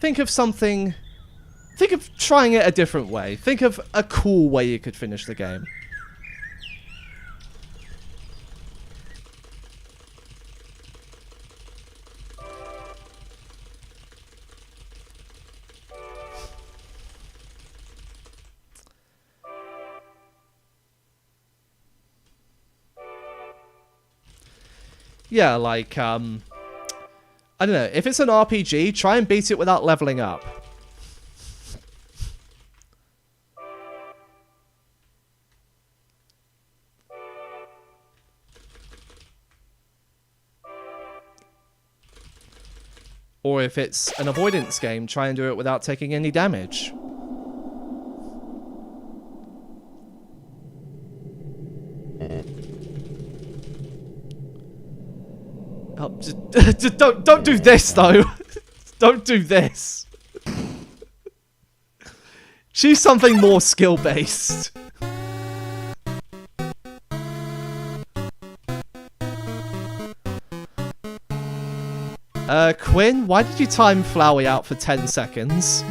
think of something Think of trying it a different way. Think of a cool way you could finish the game. Yeah, like, I don't know. If it's an RPG, try and beat it without leveling up. Or if it's an avoidance game, try and do it without taking any damage. Oh, just don't do this though. Don't do this. Choose something more skill based. Quinn, why did you time Flowey out for 10 seconds?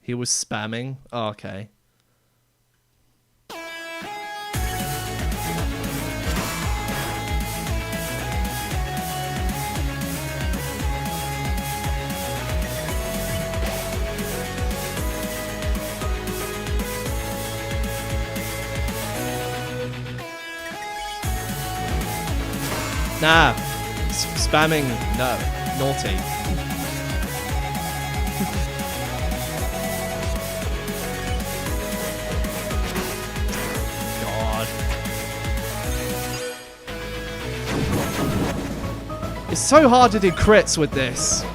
He was spamming? Oh, okay. Nah, spamming, no, naughty. God. It's so hard to do crits with this.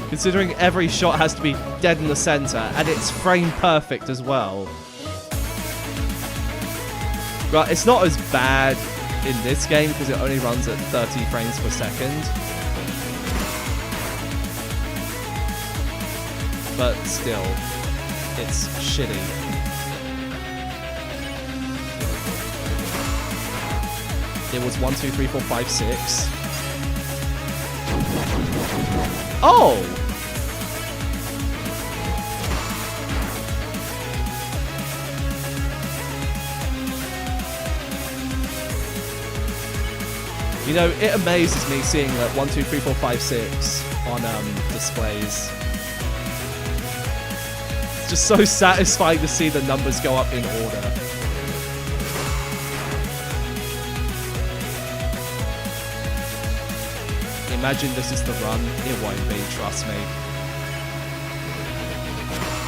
Considering every shot has to be dead in the center, and it's frame perfect as well. Right, it's not as bad in this game because it only runs at 30 frames per second. But still, it's shitty. It was 1, 2, 3, 4, 5, 6. Oh! You know, it amazes me seeing that 1, 2, 3, 4, 5, 6 on displays. It's just so satisfying to see the numbers go up in order. Imagine this is the run. It won't be, trust me.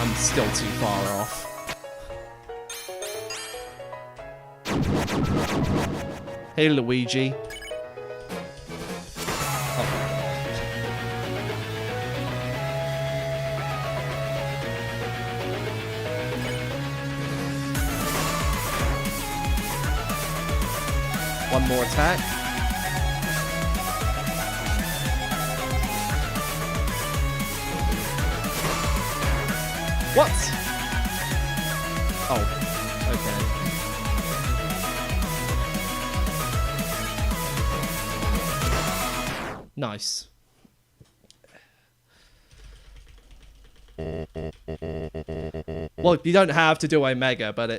I'm still too far off. Hey, Luigi. One more attack. What? Oh, okay. Nice. Well, you don't have to do Omega, but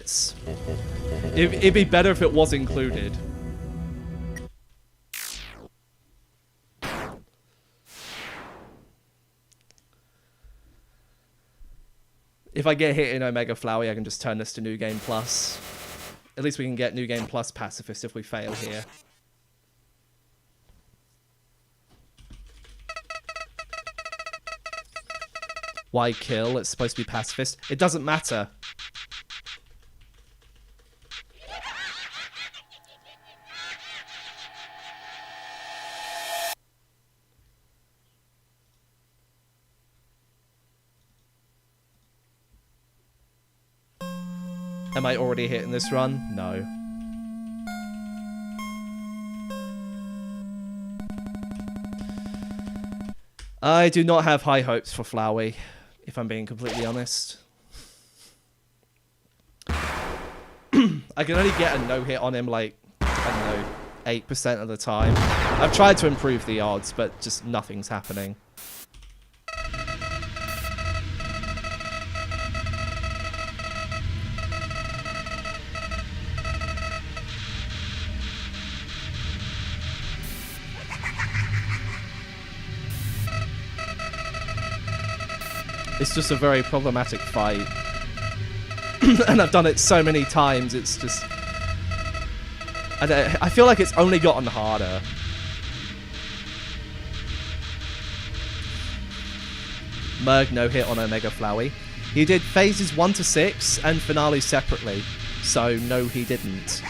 it'd be better if it was included. If I get hit in Omega Flowey, I can just turn this to New Game Plus. At least we can get New Game Plus Pacifist if we fail here. Why kill? It's supposed to be Pacifist. It doesn't matter. Am I already hitting this run? No. I do not have high hopes for Flowey, if I'm being completely honest. I can only get a no-hit on him, like, I don't know, 8% of the time. I've tried to improve the odds, but just nothing's happening. It's just a very problematic fight. And I've done it so many times, it's just... I feel like it's only gotten harder. Merg no hit on Omega Flowey. He did phases 1 to 6 and finale separately, so no he didn't.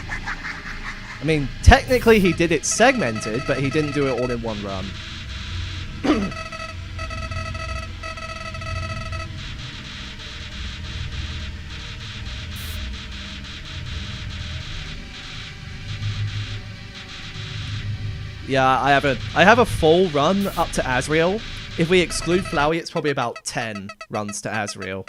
I mean, technically he did it segmented, but he didn't do it all in one run. Yeah, I have a full run up to Azrael. If we exclude Flowey, it's probably about 10 runs to Azrael.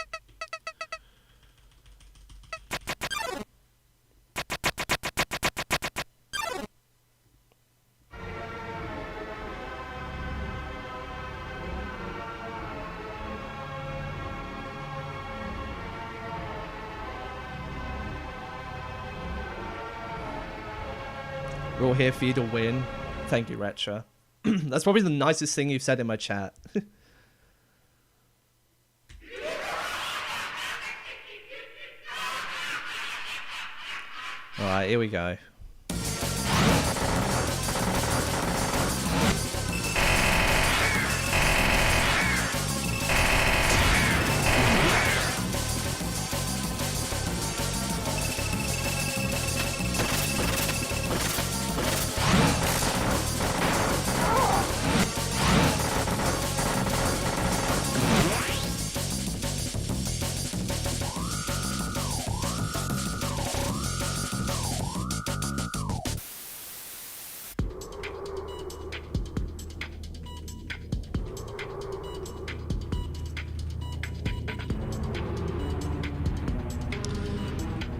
We're all here for you to win. Thank you, Retro. That's probably the nicest thing you've said in my chat. Alright, here we go.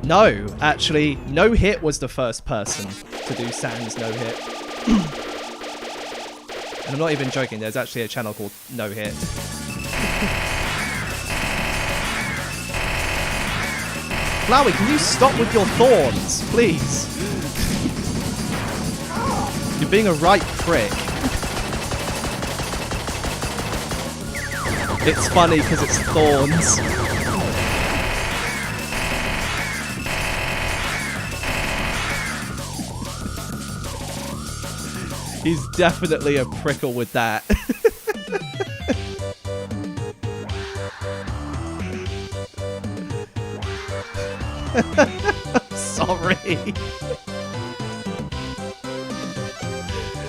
No, actually, No Hit was the first person to do Sans No Hit. And I'm not even joking, there's actually a channel called No Hit. Flowey, can you stop with your thorns, please? You're being a right prick. It's funny because it's thorns. He's definitely a prickle with that. Sorry.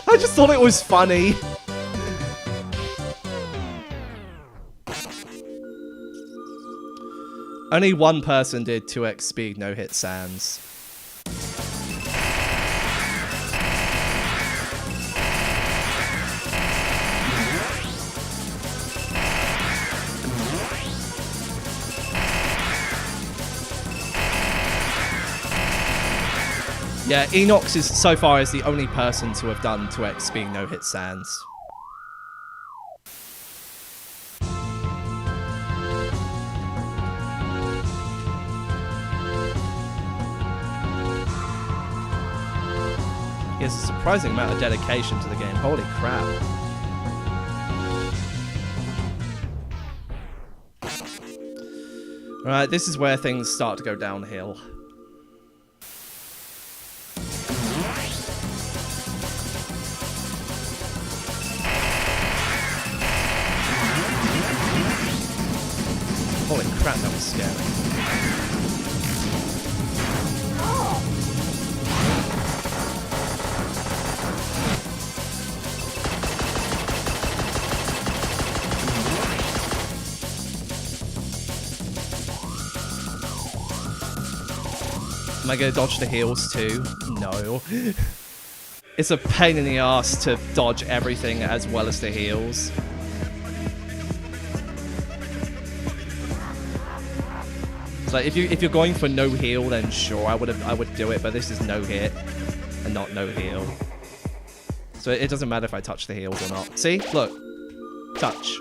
I just thought it was funny. Only one person did 2x speed no hit Sans. Yeah, Enox is so far is the only person to have done 2x speed no hit Sans. He has a surprising amount of dedication to the game. Holy crap. Alright, this is where things start to go downhill. Holy crap, that was scary. Am I going to dodge the heals too? No. It's a pain in the ass to dodge everything as well as the heals. So if you're going for no heal, then sure, I would do it, but this is no hit and not no heal. So it doesn't matter if I touch the heals or not. See? Look. Touch.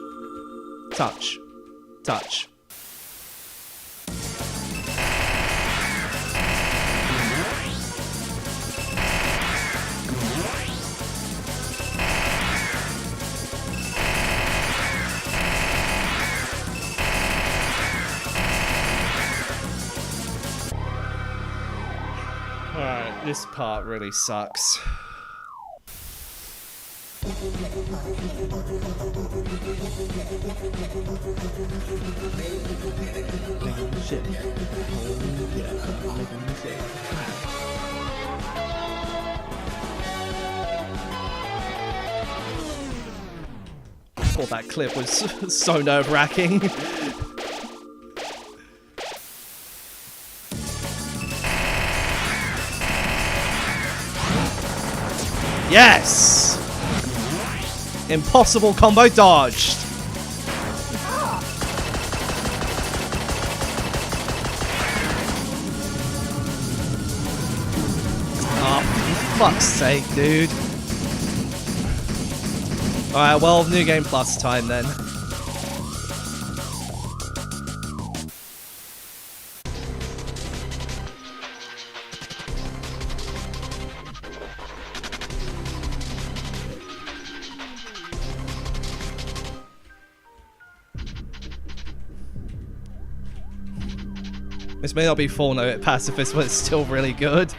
Touch. Touch. Alright, this part really sucks. Thought that clip was so nerve-wracking. Yes! Impossible combo dodged. Oh, for fuck's sake, dude. Alright, well, New Game Plus time then. This may not be full note pacifist, but it's still really good.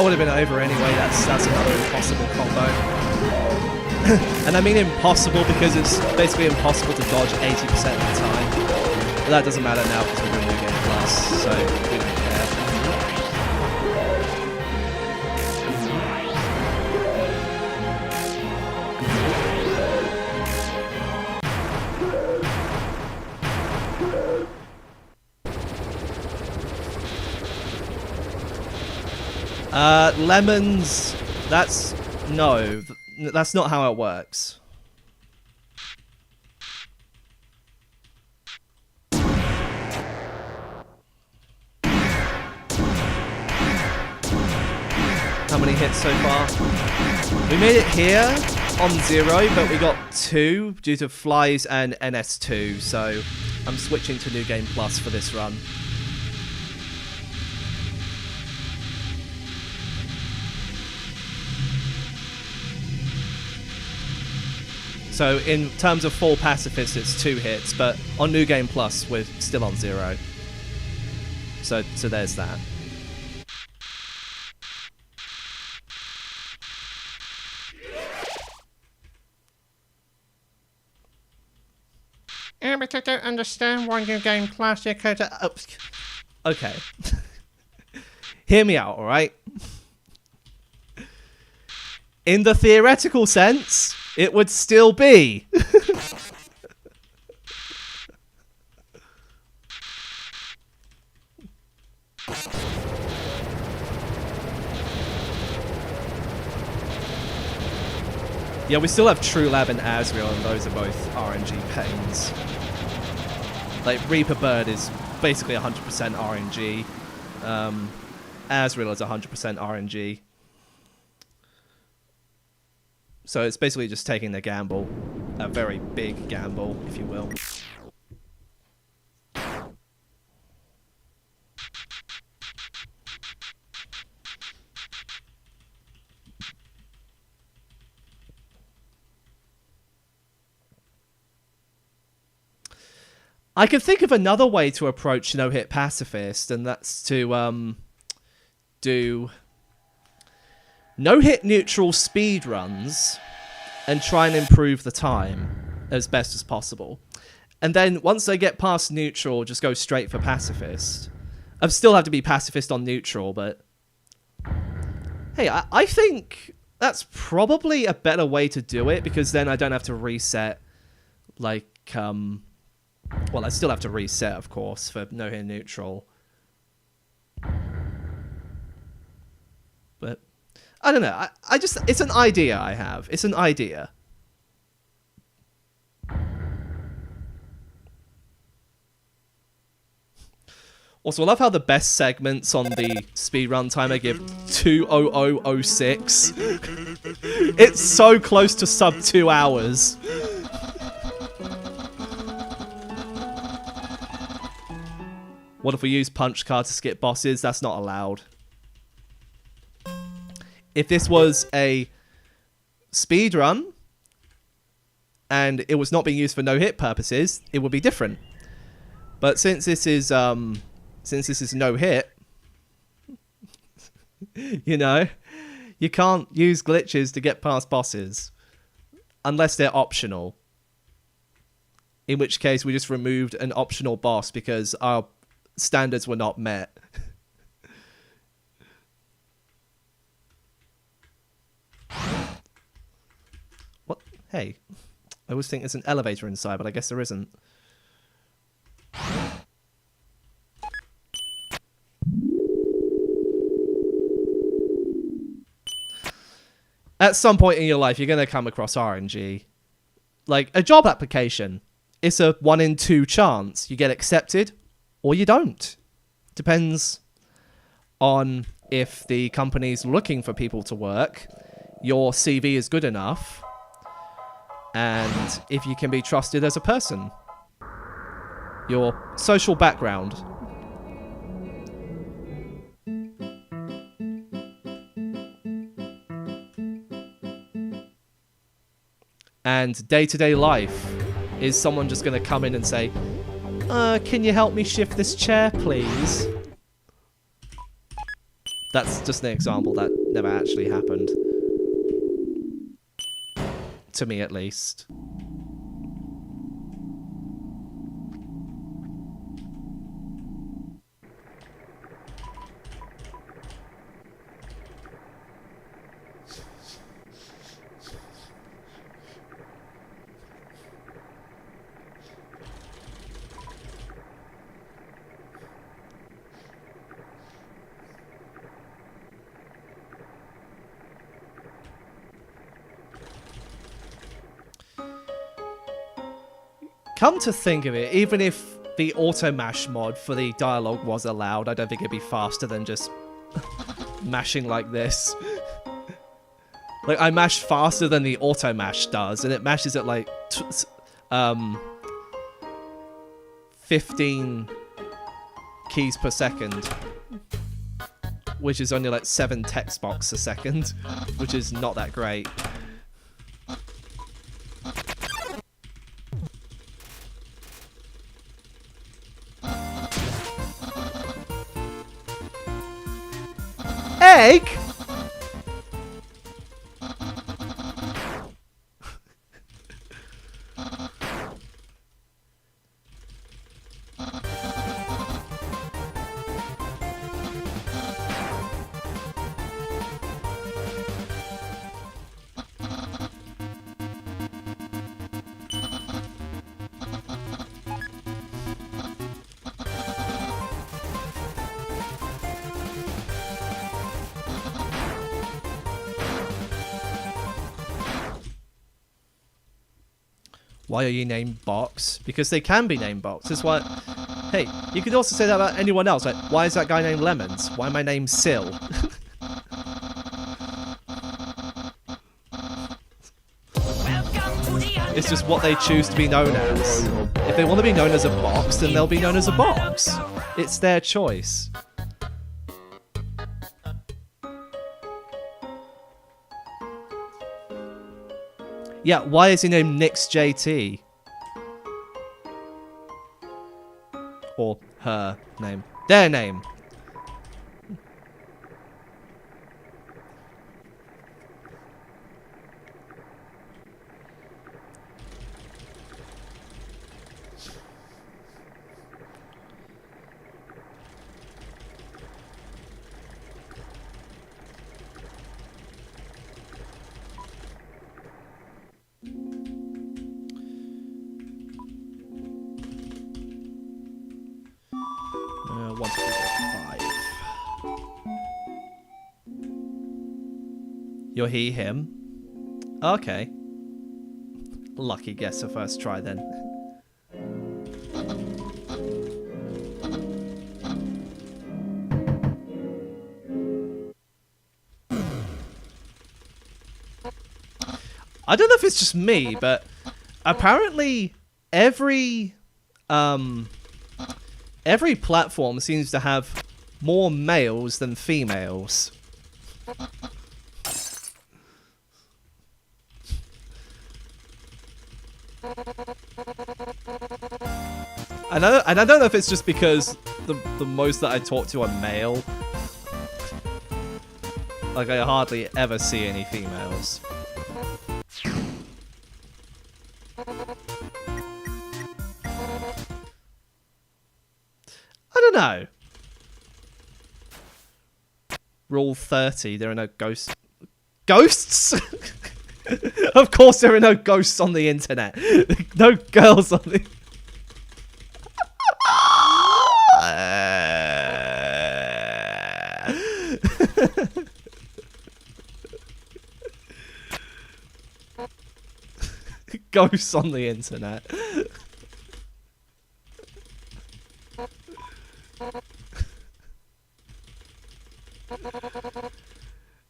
Would have been over anyway. That's another impossible combo. And I mean impossible because it's basically impossible to dodge 80% of the time. But that doesn't matter now because we're doing New Game Plus, so we don't care. Lemons, that's not how it works. How many hits so far? We made it here on 0, but we got 2 due to flies and NS2, so I'm switching to New Game Plus for this run. So in terms of full pacifist, it's 2 hits, but on New Game Plus, we're still on 0. So there's that. I don't understand why you're going plastic. Okay. Hear me out, alright? In the theoretical sense, it would still be. Yeah, we still have TrueLab and Asriel, and those are both RNG pains. Like, Reaper Bird is basically 100% RNG. Asriel is 100% RNG. So it's basically just taking the gamble. A very big gamble, if you will. I can think of another way to approach no-hit pacifist, and that's to do no-hit neutral speed runs and try and improve the time as best as possible. And then once they get past neutral, just go straight for pacifist. I still have to be pacifist on neutral, but hey, I think that's probably a better way to do it, because then I don't have to reset, like, well, I still have to reset, of course, for no-hit neutral. But I don't know. I just, it's an idea I have. It's an idea. Also, I love how the best segments on the speedrun timer give 2:00:06. It's so close to sub 2 hours. What if we use punch card to skip bosses? That's not allowed. If this was a speedrun and it was not being used for no-hit purposes, it would be different. But since this is no-hit, you know, you can't use glitches to get past bosses unless they're optional. In which case, we just removed an optional boss because our standards were not met. What? Hey, I always think there's an elevator inside, but I guess there isn't. At some point in your life, you're going to come across RNG. Like, a job application. It's a 1 in 2 chance. You get accepted, or you don't. Depends on if the company's looking for people to work, your CV is good enough, and if you can be trusted as a person. Your social background. And day-to-day life, is someone just going to come in and say, can you help me shift this chair, please? That's just an example that never actually happened. To me, at least. Come to think of it, even if the auto mash mod for the dialogue was allowed, I don't think it'd be faster than just mashing like this. Like, I mash faster than the auto mash does, and it mashes at like 15 keys per second, which is only like 7 text box a second, which is not that great. Egg? Why are you named Box? Because they can be named Box. That's why. Hey, you could also say that about anyone else. Like, why is that guy named Lemons? Why am I named Sill? It's just what they choose to be known as. If they want to be known as a box, then they'll be known as a box. It's their choice. Yeah, why is he named Nix JT? Or her name. Their name. One, two, three, 5. You're he, him. Okay. Lucky guess the first try then. I don't know if it's just me, but apparently every platform seems to have more males than females. And I don't know if it's just because the most that I talk to are male. Like, I hardly ever see any females. I don't know. Rule 30, there are no ghosts. Ghosts? Of course there are no ghosts on the internet. No girls on the... Ghosts on the internet.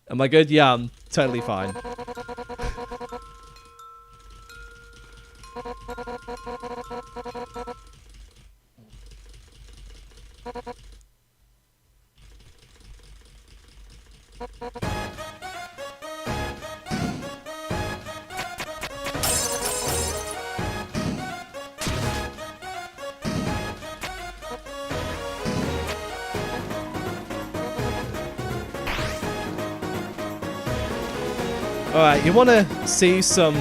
Am I good? Yeah, I'm totally fine. Alright, you want to see some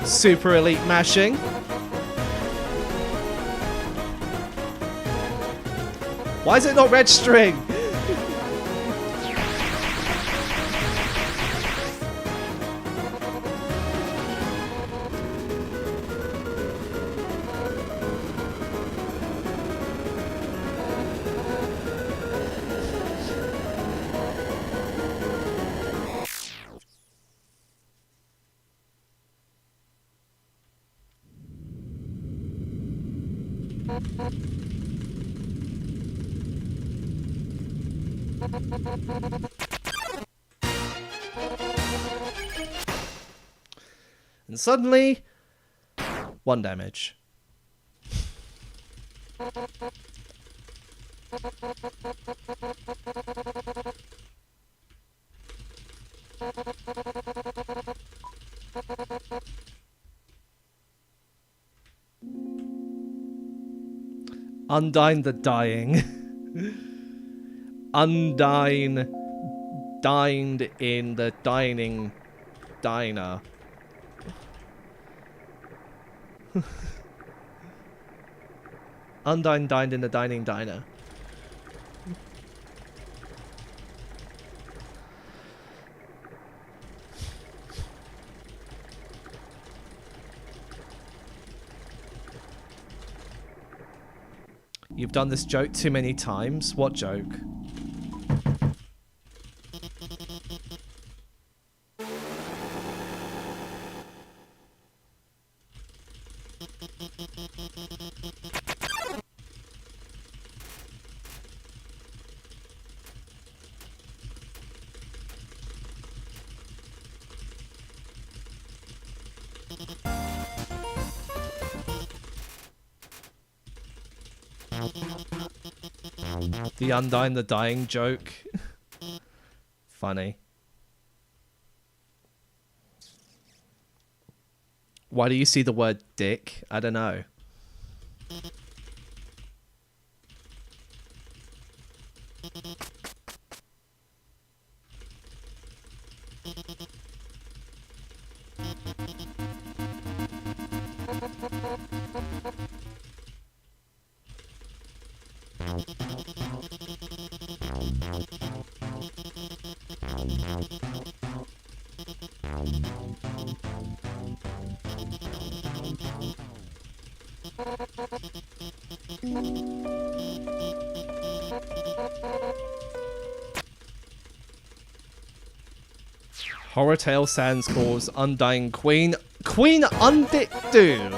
super elite mashing? Why is it not registering? And suddenly, 1 damage. Undyne the Dying. Undyne dined in the dining diner. Undyne dined in the dining diner. You've done this joke too many times. What joke? The Undying the Dying joke. Funny. Why do you see the word dick? I don't know. Horror Tale Sans calls Undying Queen. Queen Undick Dude!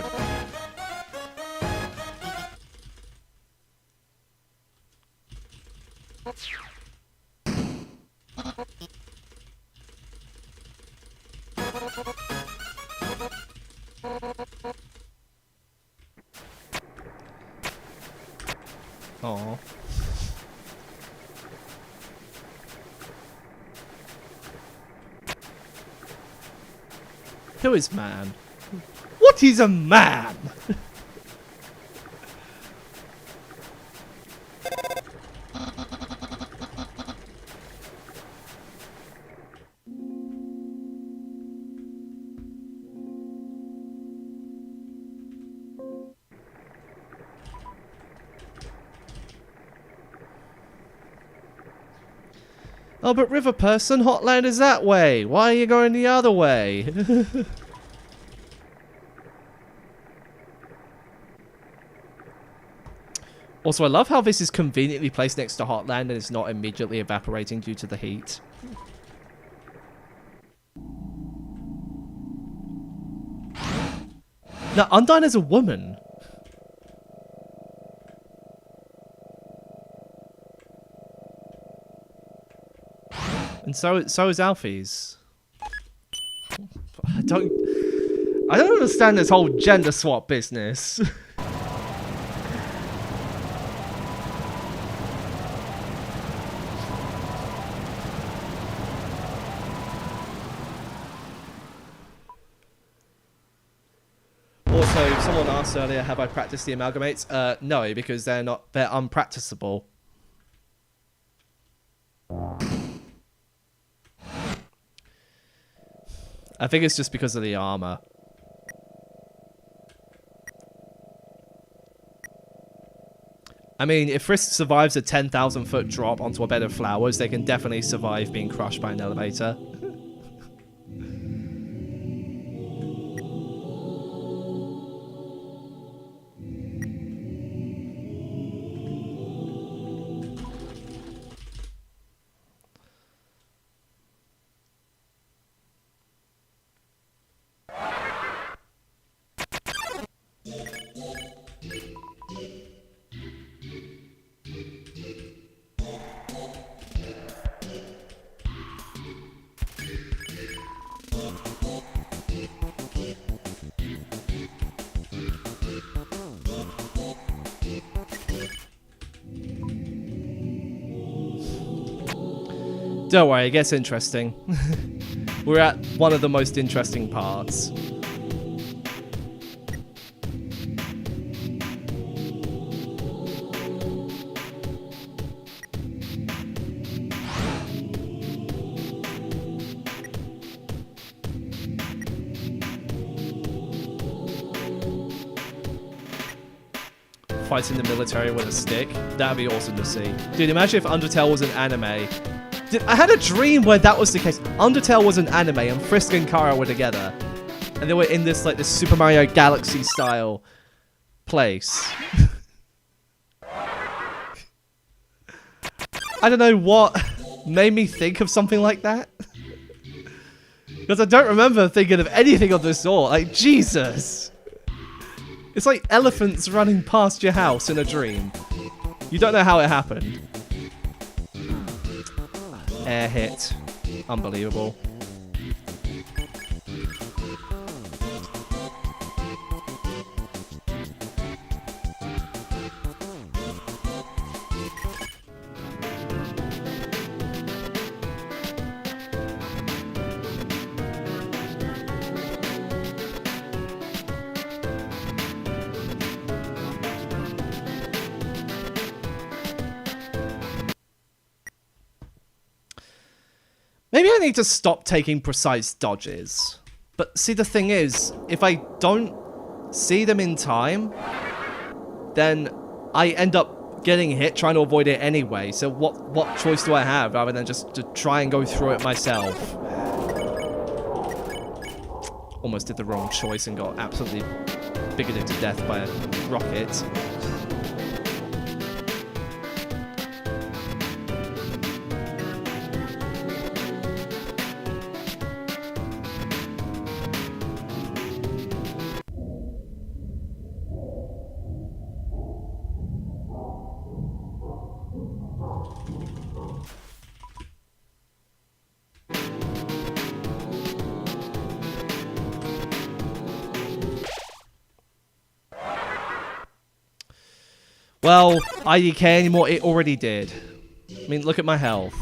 Aww. Who is man? What is a man? Oh, but River Person, Hotland is that way. Why are you going the other way? Also, I love how this is conveniently placed next to Hotland and it's not immediately evaporating due to the heat. Now, Undyne is a woman. And so is Alfie's. I don't understand this whole gender swap business. Also, someone asked earlier, have I practiced the amalgamates? No, because they're unpracticable. I think it's just because of the armor. I mean, if Frisk survives a 10,000 foot drop onto a bed of flowers, they can definitely survive being crushed by an elevator. Don't worry, it gets interesting. We're at one of the most interesting parts. Fighting the military with a stick. That'd be awesome to see. Dude, imagine if Undertale was an anime. I had a dream where that was the case. Undertale was an anime and Frisk and Kara were together. And they were in this, like, this Super Mario Galaxy style place. I don't know what made me think of something like that. Because I don't remember thinking of anything of the sort. Like, Jesus. It's like elephants running past your house in a dream. You don't know how it happened. Air hit. Unbelievable. Maybe I need to stop taking precise dodges. But see, the thing is, if I don't see them in time, then I end up getting hit trying to avoid it anyway. So what choice do I have rather than just to try and go through it myself? Almost did the wrong choice and got absolutely bigoted to death by a rocket. Well, IDK anymore, it already did. I mean, look at my health.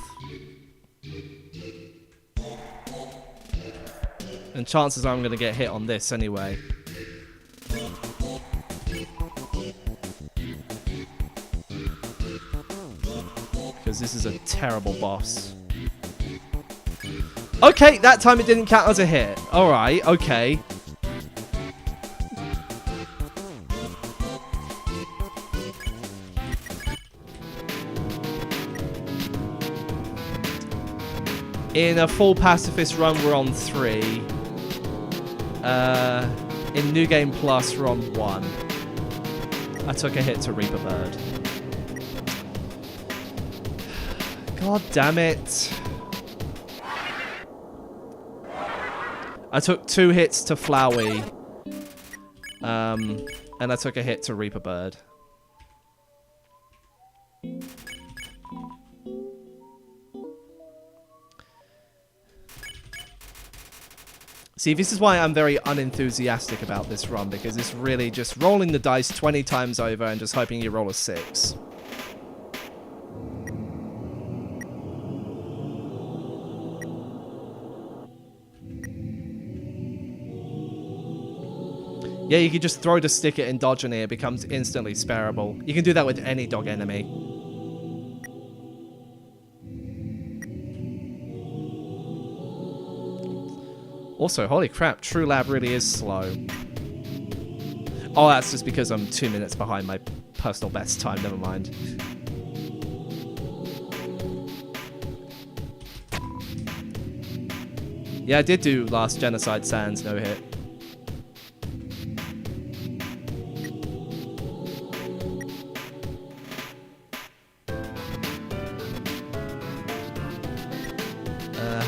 And chances are I'm going to get hit on this anyway. Because this is a terrible boss. Okay, that time it didn't count as a hit. Alright, okay. In a full pacifist run, we're on 3. In New Game Plus, we're on 1. I took a hit to Reaper Bird. God damn it. I took 2 hits to Flowey. And I took a hit to Reaper Bird. See, this is why I'm very unenthusiastic about this run, because it's really just rolling the dice 20 times over and just hoping you roll a 6. Yeah, you can just throw the stick at and dodge and it becomes instantly sparable. You can do that with any dog enemy. Also, holy crap, True Lab really is slow. Oh, that's just because I'm 2 minutes behind my personal best time, never mind. Yeah, I did do last Genocide Sands no hit.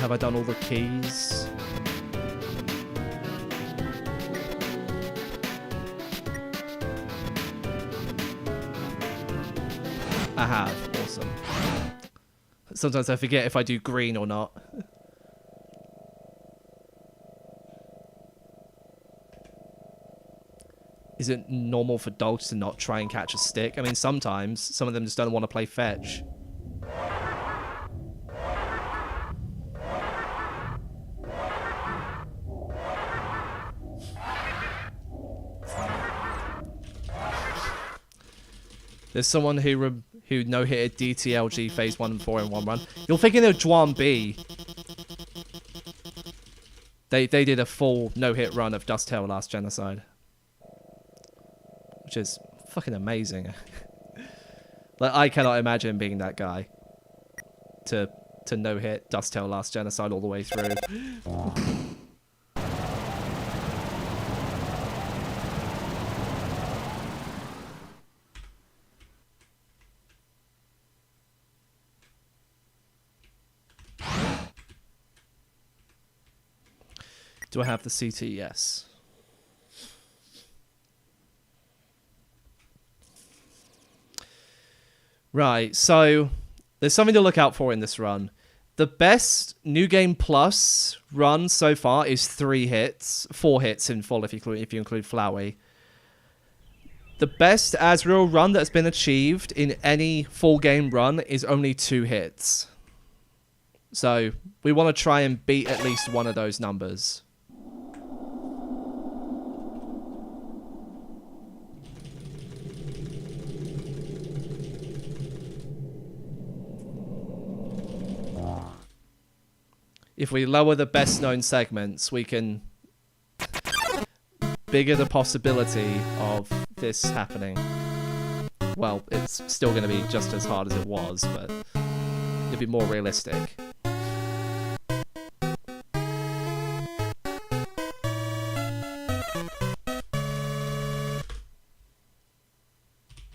Have I done all the keys? I have. Awesome. Sometimes I forget if I do green or not. Is it normal for dogs to not try and catch a stick? I mean, sometimes. Some of them just don't want to play fetch. There's someone who no-hitted DTLG Phase 1 and 4 in one run. You're thinking of Juan B. They did a full no-hit run of Dust Tail last Genocide. Which is fucking amazing. Like, I cannot imagine being that guy. To no-hit Dust Tail last Genocide all the way through. Do I have the CT? Yes. Right, so there's something to look out for in this run. The best New Game Plus run so far is 3 hits. 4 hits in full if you include Flowey. The best Asriel run that's been achieved in any full game run is only 2 hits. So we want to try and beat at least one of those numbers. if we lower the best known segments, we can bigger the possibility of this happening. Well, it's still going to be just as hard as it was, but it'll be more realistic.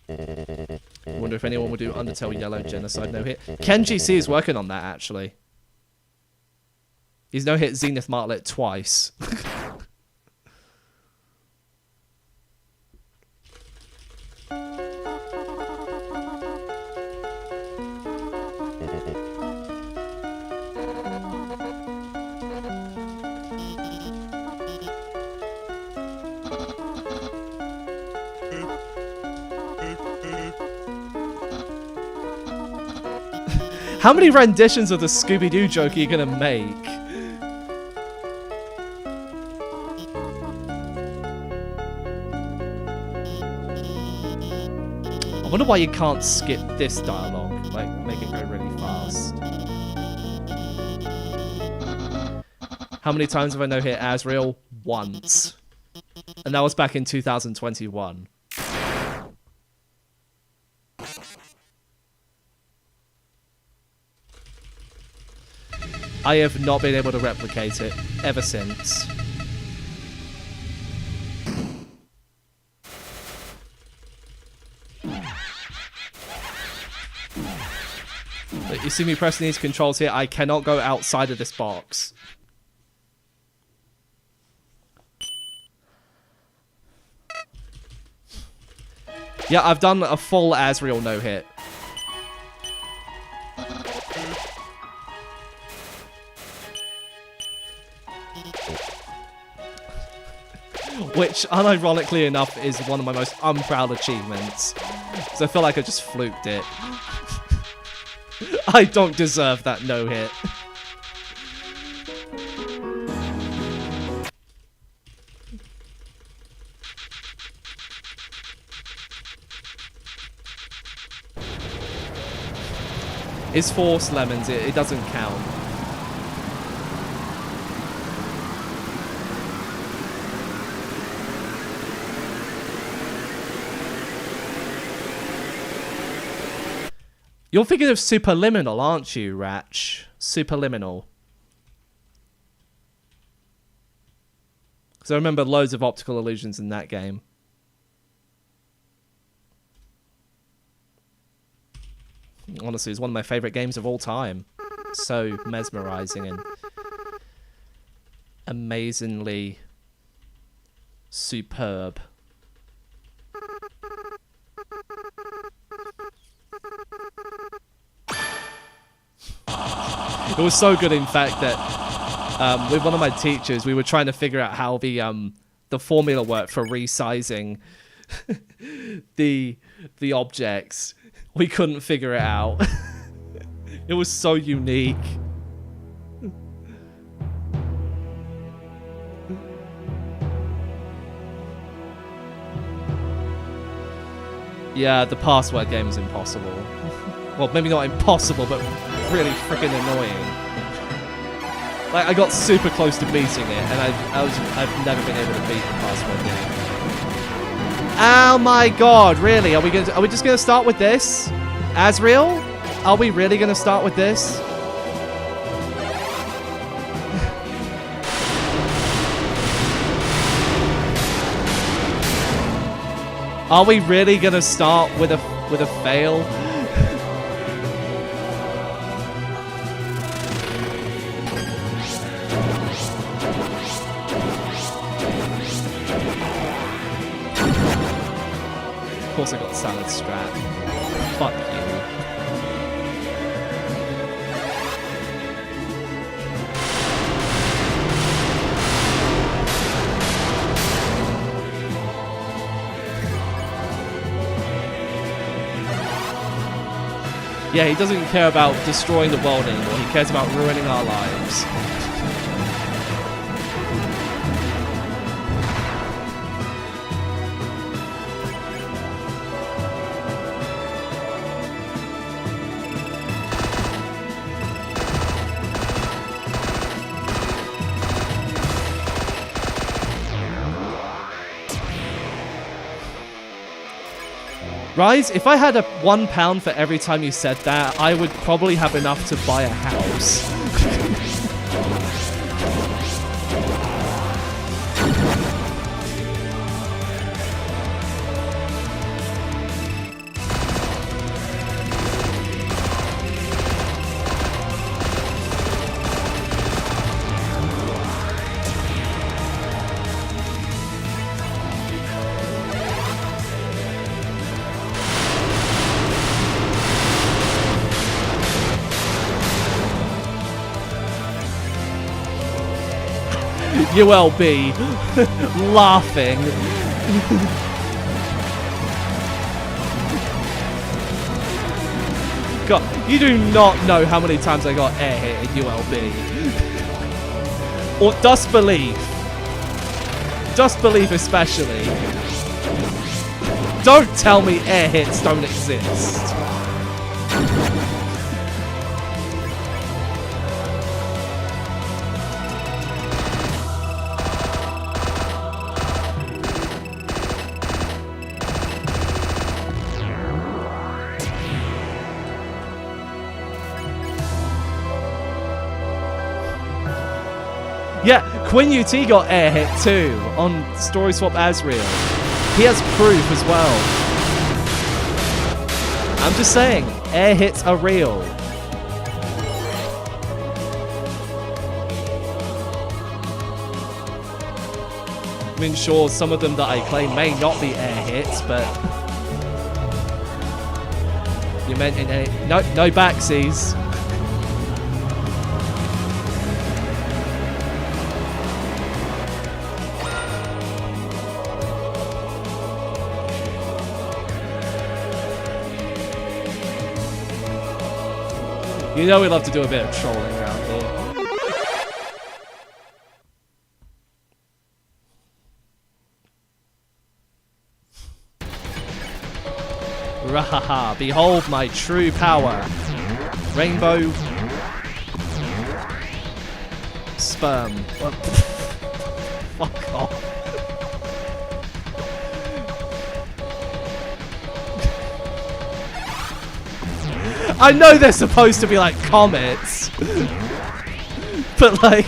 I wonder if anyone will do Undertale Yellow Genocide no-hit. Ken GC is working on that, actually. He's no-hit Zenith Martlet twice. How many renditions of the Scooby-Doo joke are you gonna make? I wonder why you can't skip this dialogue, like make it go really fast. How many times have I no-hit Asriel? Once. And that was back in 2021. I have not been able to replicate it ever since. But you see me pressing these controls here, I cannot go outside of this box. Yeah, I've done a full Asriel no-hit. Which, unironically enough, is one of my most unproud achievements. Because I feel like I just fluked it. I don't deserve that no-hit. It's forced lemons, it doesn't count. You're thinking of Superliminal, aren't you, Ratch? Superliminal. Because I remember loads of optical illusions in that game. Honestly, it's one of my favorite games of all time. So mesmerizing and amazingly superb. It was so good, in fact, that with one of my teachers, we were trying to figure out how the formula worked for resizing the objects. We couldn't figure it out. It was so unique. Yeah, the password game is impossible. Well, maybe not impossible, but really freaking annoying. Like, I got super close to beating it, and I've never been able to beat the password game. Oh my god, really? Are we just gonna start with this? Asriel? Are we really gonna start with this? Are we really gonna start with a fail? Of course I got salad strat. Fuck you. Yeah, he doesn't care about destroying the world anymore. He cares about ruining our lives. Rise, if I had £1 for every time you said that, I would probably have enough to buy a house. ULB laughing. God, you do not know how many times I got air hit in ULB. Or Dust Belief. Dust Belief especially. Don't tell me air hits don't exist. Yeah, Quinn UT got air hit too on Story Swap Asriel. He has proof as well. I'm just saying, air hits are real. I mean, sure, some of them that I claim may not be air hits, but you meant in a no backsies. You know we love to do a bit of trolling around here. Rahaha, behold my true power. Rainbow sperm. Fuck off. I know they're supposed to be like comets, but like,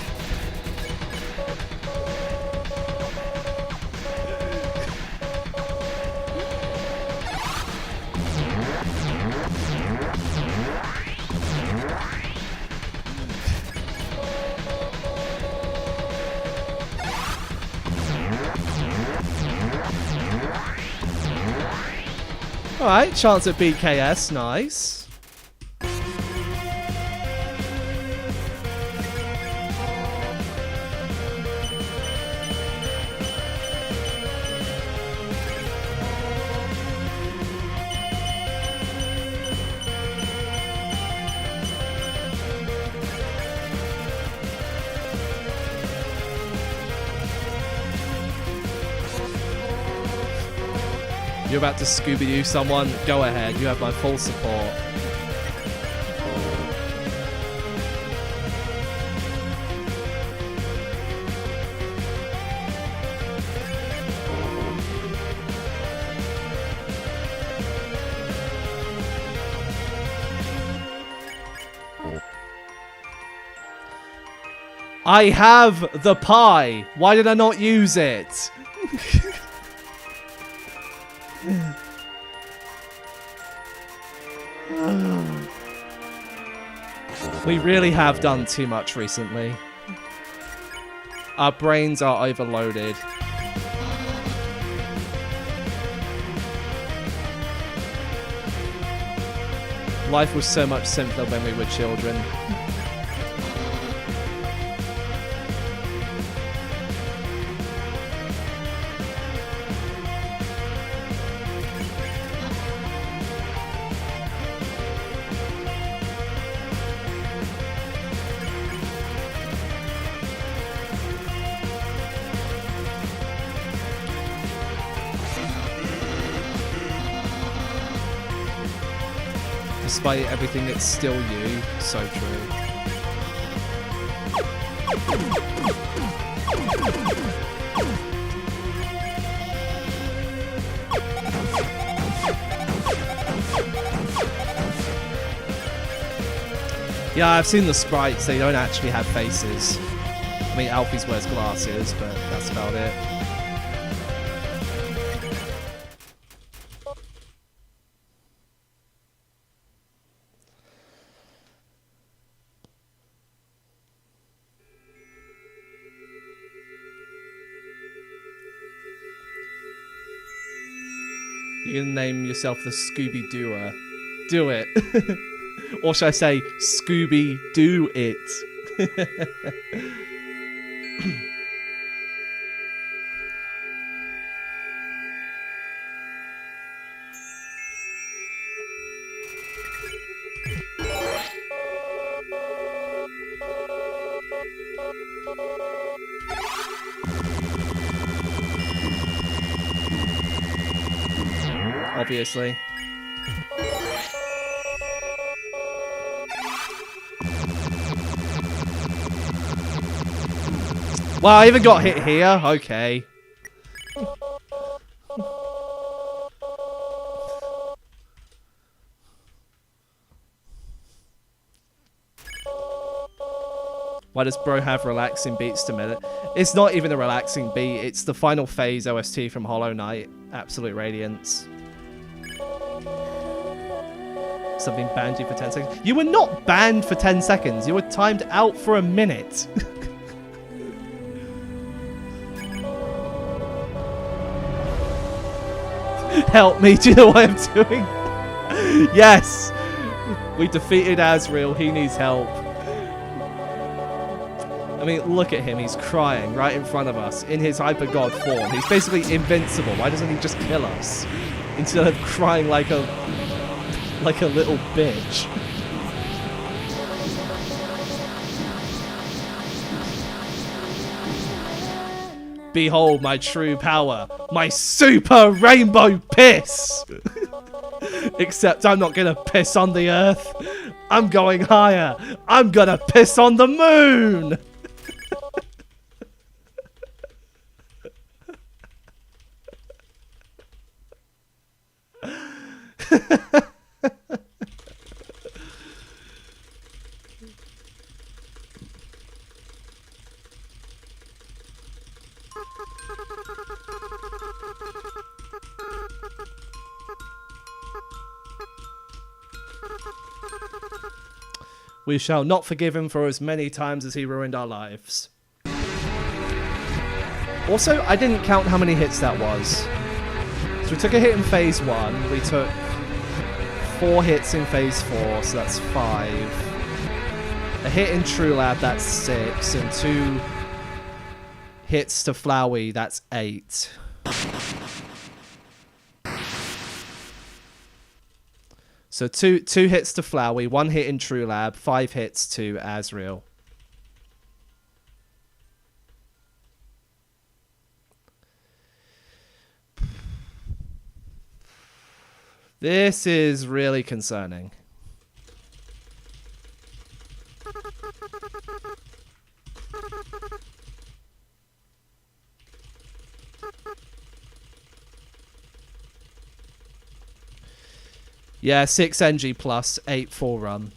alright, chance at BKS, nice. You're about to Scooby-Doo someone? Go ahead, you have my full support. I have the pie. Why did I not use it? We really have done too much recently. Our brains are overloaded. Life was so much simpler when we were children. Despite everything, it's still you. So true. Yeah, I've seen the sprites. They don't actually have faces. I mean, Alfie's wears glasses, but that's about it. You're gonna name yourself the Scooby-Dooer. Do it. Or should I say, Scooby-Doo it? Obviously. Well, I even got hit here. Okay. Why does bro have relaxing beats to minute? It's not even a relaxing beat. It's the final phase OST from Hollow Knight. Absolute Radiance. Something banned you for 10 seconds. You were not banned for 10 seconds. You were timed out for a minute. Help me, do you know what I'm doing? Yes! We defeated Azrael, he needs help. I mean, look at him, he's crying right in front of us in his hyper god form. He's basically invincible. Why doesn't he just kill us? Instead of crying like a little bitch. Behold my true power, my super rainbow piss! Except I'm not gonna piss on the earth, I'm going higher, I'm gonna piss on the moon! We shall not forgive him for as many times as he ruined our lives. Also, I didn't count how many hits that was. So we took a hit in phase 1, we took 4 hits in phase 4, so that's 5. A hit in True Lab, that's 6, and 2 hits to Flowey, that's 8. So two hits to Flowey, 1 hit in True Lab, 5 hits to Azrael. This is really concerning. Yeah, 6 NG plus, 8 full run.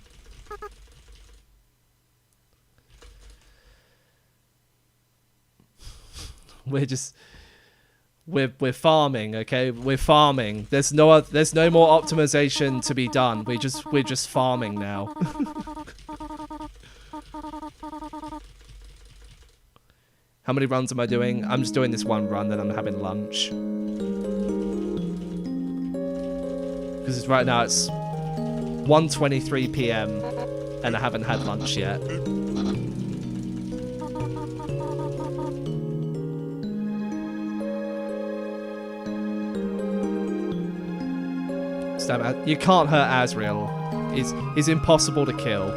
We're farming, okay? We're farming. There's no more optimization to be done. We're just farming now. How many runs am I doing? I'm just doing this 1 run, then I'm having lunch. Because right now it's 1:23 PM and I haven't had lunch yet. You can't hurt Azrael. He's impossible to kill.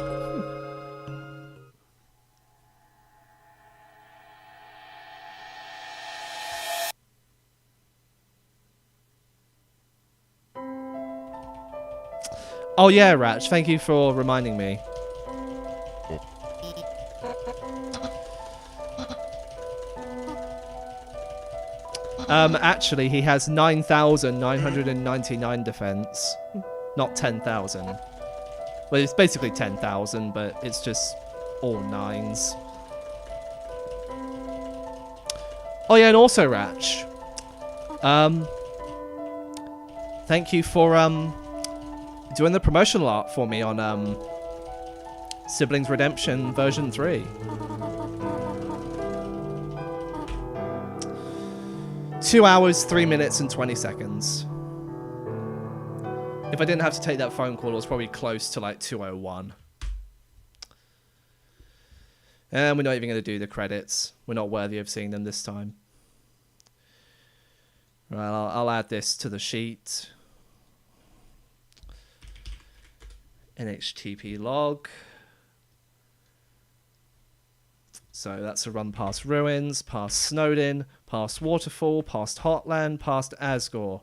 Oh yeah, Ratch, thank you for reminding me. Actually, he has 9,999 defense, not 10,000. Well, it's basically 10,000, but it's just all 9s. Oh yeah, and also Ratch. Thank you for doing the promotional art for me on Siblings Redemption version 3. 2 hours, 3 minutes, and 20 seconds. If I didn't have to take that phone call, it was probably close to like 2:01. And we're not even going to do the credits. We're not worthy of seeing them this time. Right, I'll add this to the sheet. NHTP log. So that's a run past Ruins, past Snowdin, past Waterfall, past Hotland, past Asgore.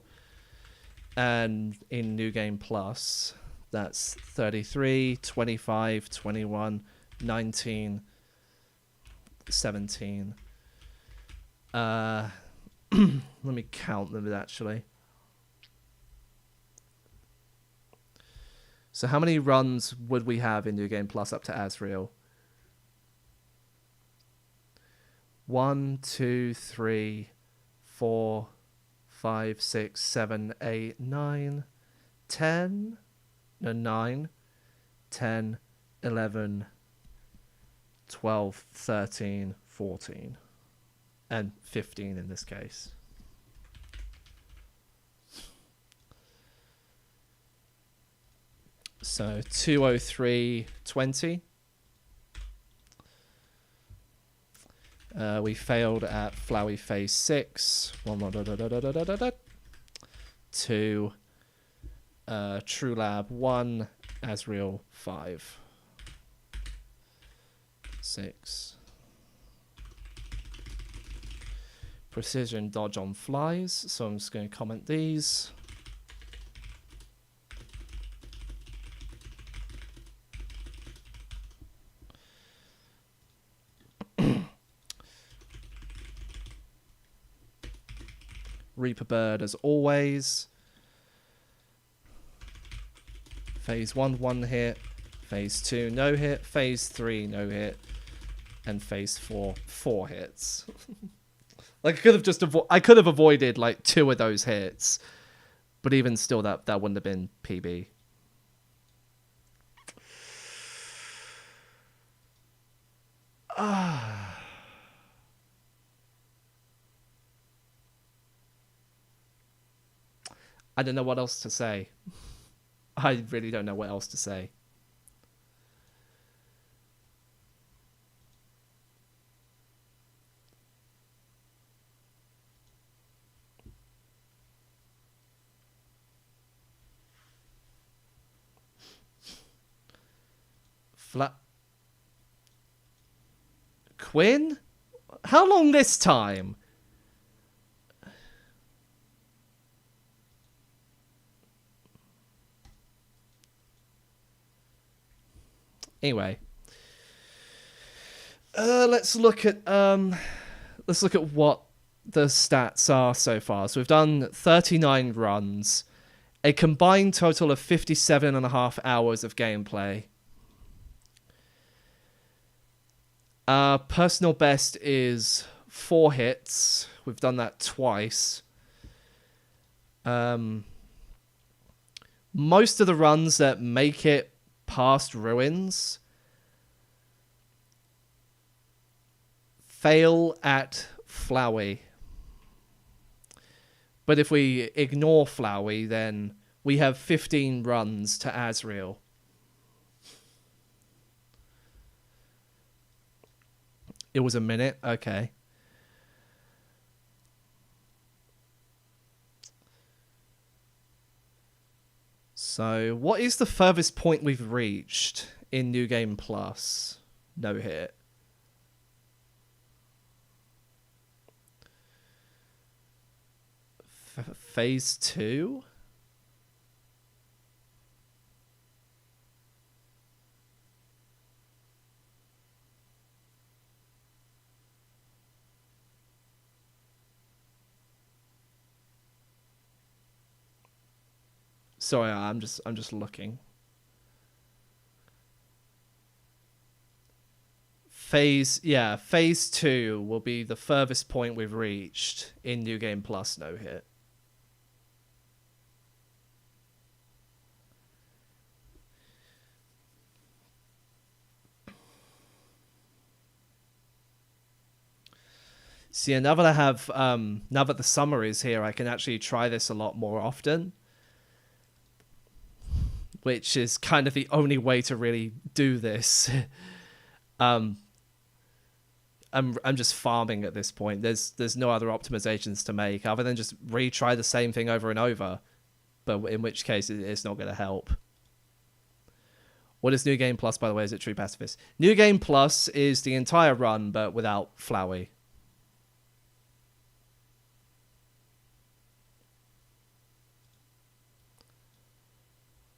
And in New Game Plus, that's 33, 25, 21, 19, 17. Let me count them actually. So how many runs would we have in New Game Plus up to Asriel? 1, 2, 3, 4, 5, 6, 7, 8, 9, 10. No, 9, 10, 11, 12, 13, 14. And 15 in this case. So 203.20. We failed at Flowey Phase 6. 2. True Lab 1. Asriel 5. 6. Precision dodge on flies. So I'm just going to comment these. Reaper Bird as always. Phase 1, 1 hit. Phase 2, no hit. Phase 3, no hit. And Phase 4, 4 hits. Like I could have avoided like 2 of those hits, but even still, that wouldn't have been PB. I don't know what else to say. I really don't know what else to say. Quinn? How long this time? Anyway, let's look at what the stats are so far. So we've done 39 runs, a combined total of 57.5 hours of gameplay. Personal best is 4 hits. We've done that twice. Most of the runs that make it past Ruins fail at Flowey. But if we ignore Flowey, then we have 15 runs to Asriel. It was a minute? Okay. So, what is the furthest point we've reached in New Game Plus? No hit. Phase 2? Sorry, I'm just looking. phase 2 will be the furthest point we've reached in New Game Plus no hit. See, now that I have, now that the summer is here, I can actually try this a lot more often, which is kind of the only way to really do this. I'm just farming at this point. There's no other optimizations to make other than just retry the same thing over and over, but in which case it's not going to help. What is New Game Plus, by the way? Is it True Pacifist? New Game Plus is the entire run, but without Flowey.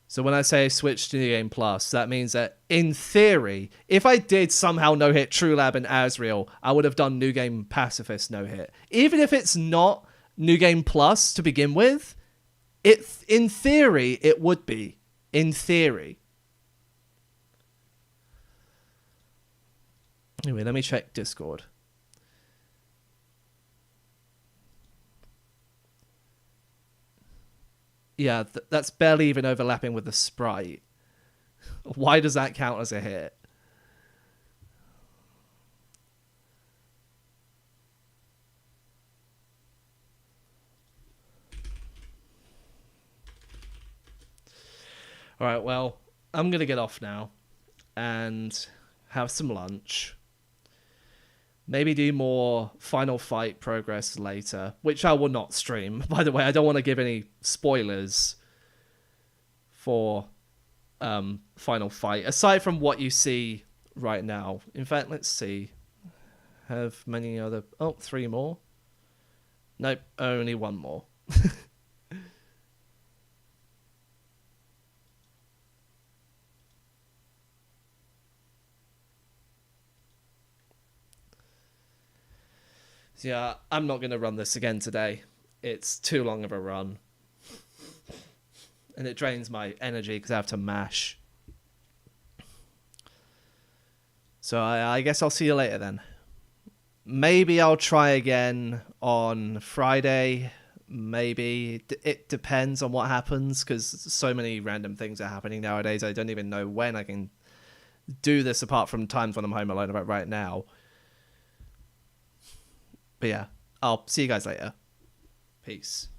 So when I say switch to New Game Plus, that means that, in theory, if I did somehow no-hit True Lab and Asriel, I would have done New Game Pacifist no-hit. Even if it's not New Game Plus to begin with, in theory, it would be. In theory. Anyway, let me check Discord. Yeah, that's barely even overlapping with the sprite. Why does that count as a hit? All right, well, I'm going to get off now and have some lunch. Maybe do more Final Fight progress later, which I will not stream. By the way, I don't want to give any spoilers for Final Fight, aside from what you see right now. In fact, let's see. Have many other... Oh, 3 more? Nope, only 1 more. Yeah, I'm not going to run this again today. It's too long of a run. And it drains my energy because I have to mash. So I guess I'll see you later then. Maybe I'll try again on Friday. Maybe. It depends on what happens because so many random things are happening nowadays. I don't even know when I can do this apart from times when I'm home alone about right now. But yeah, I'll see you guys later. Peace.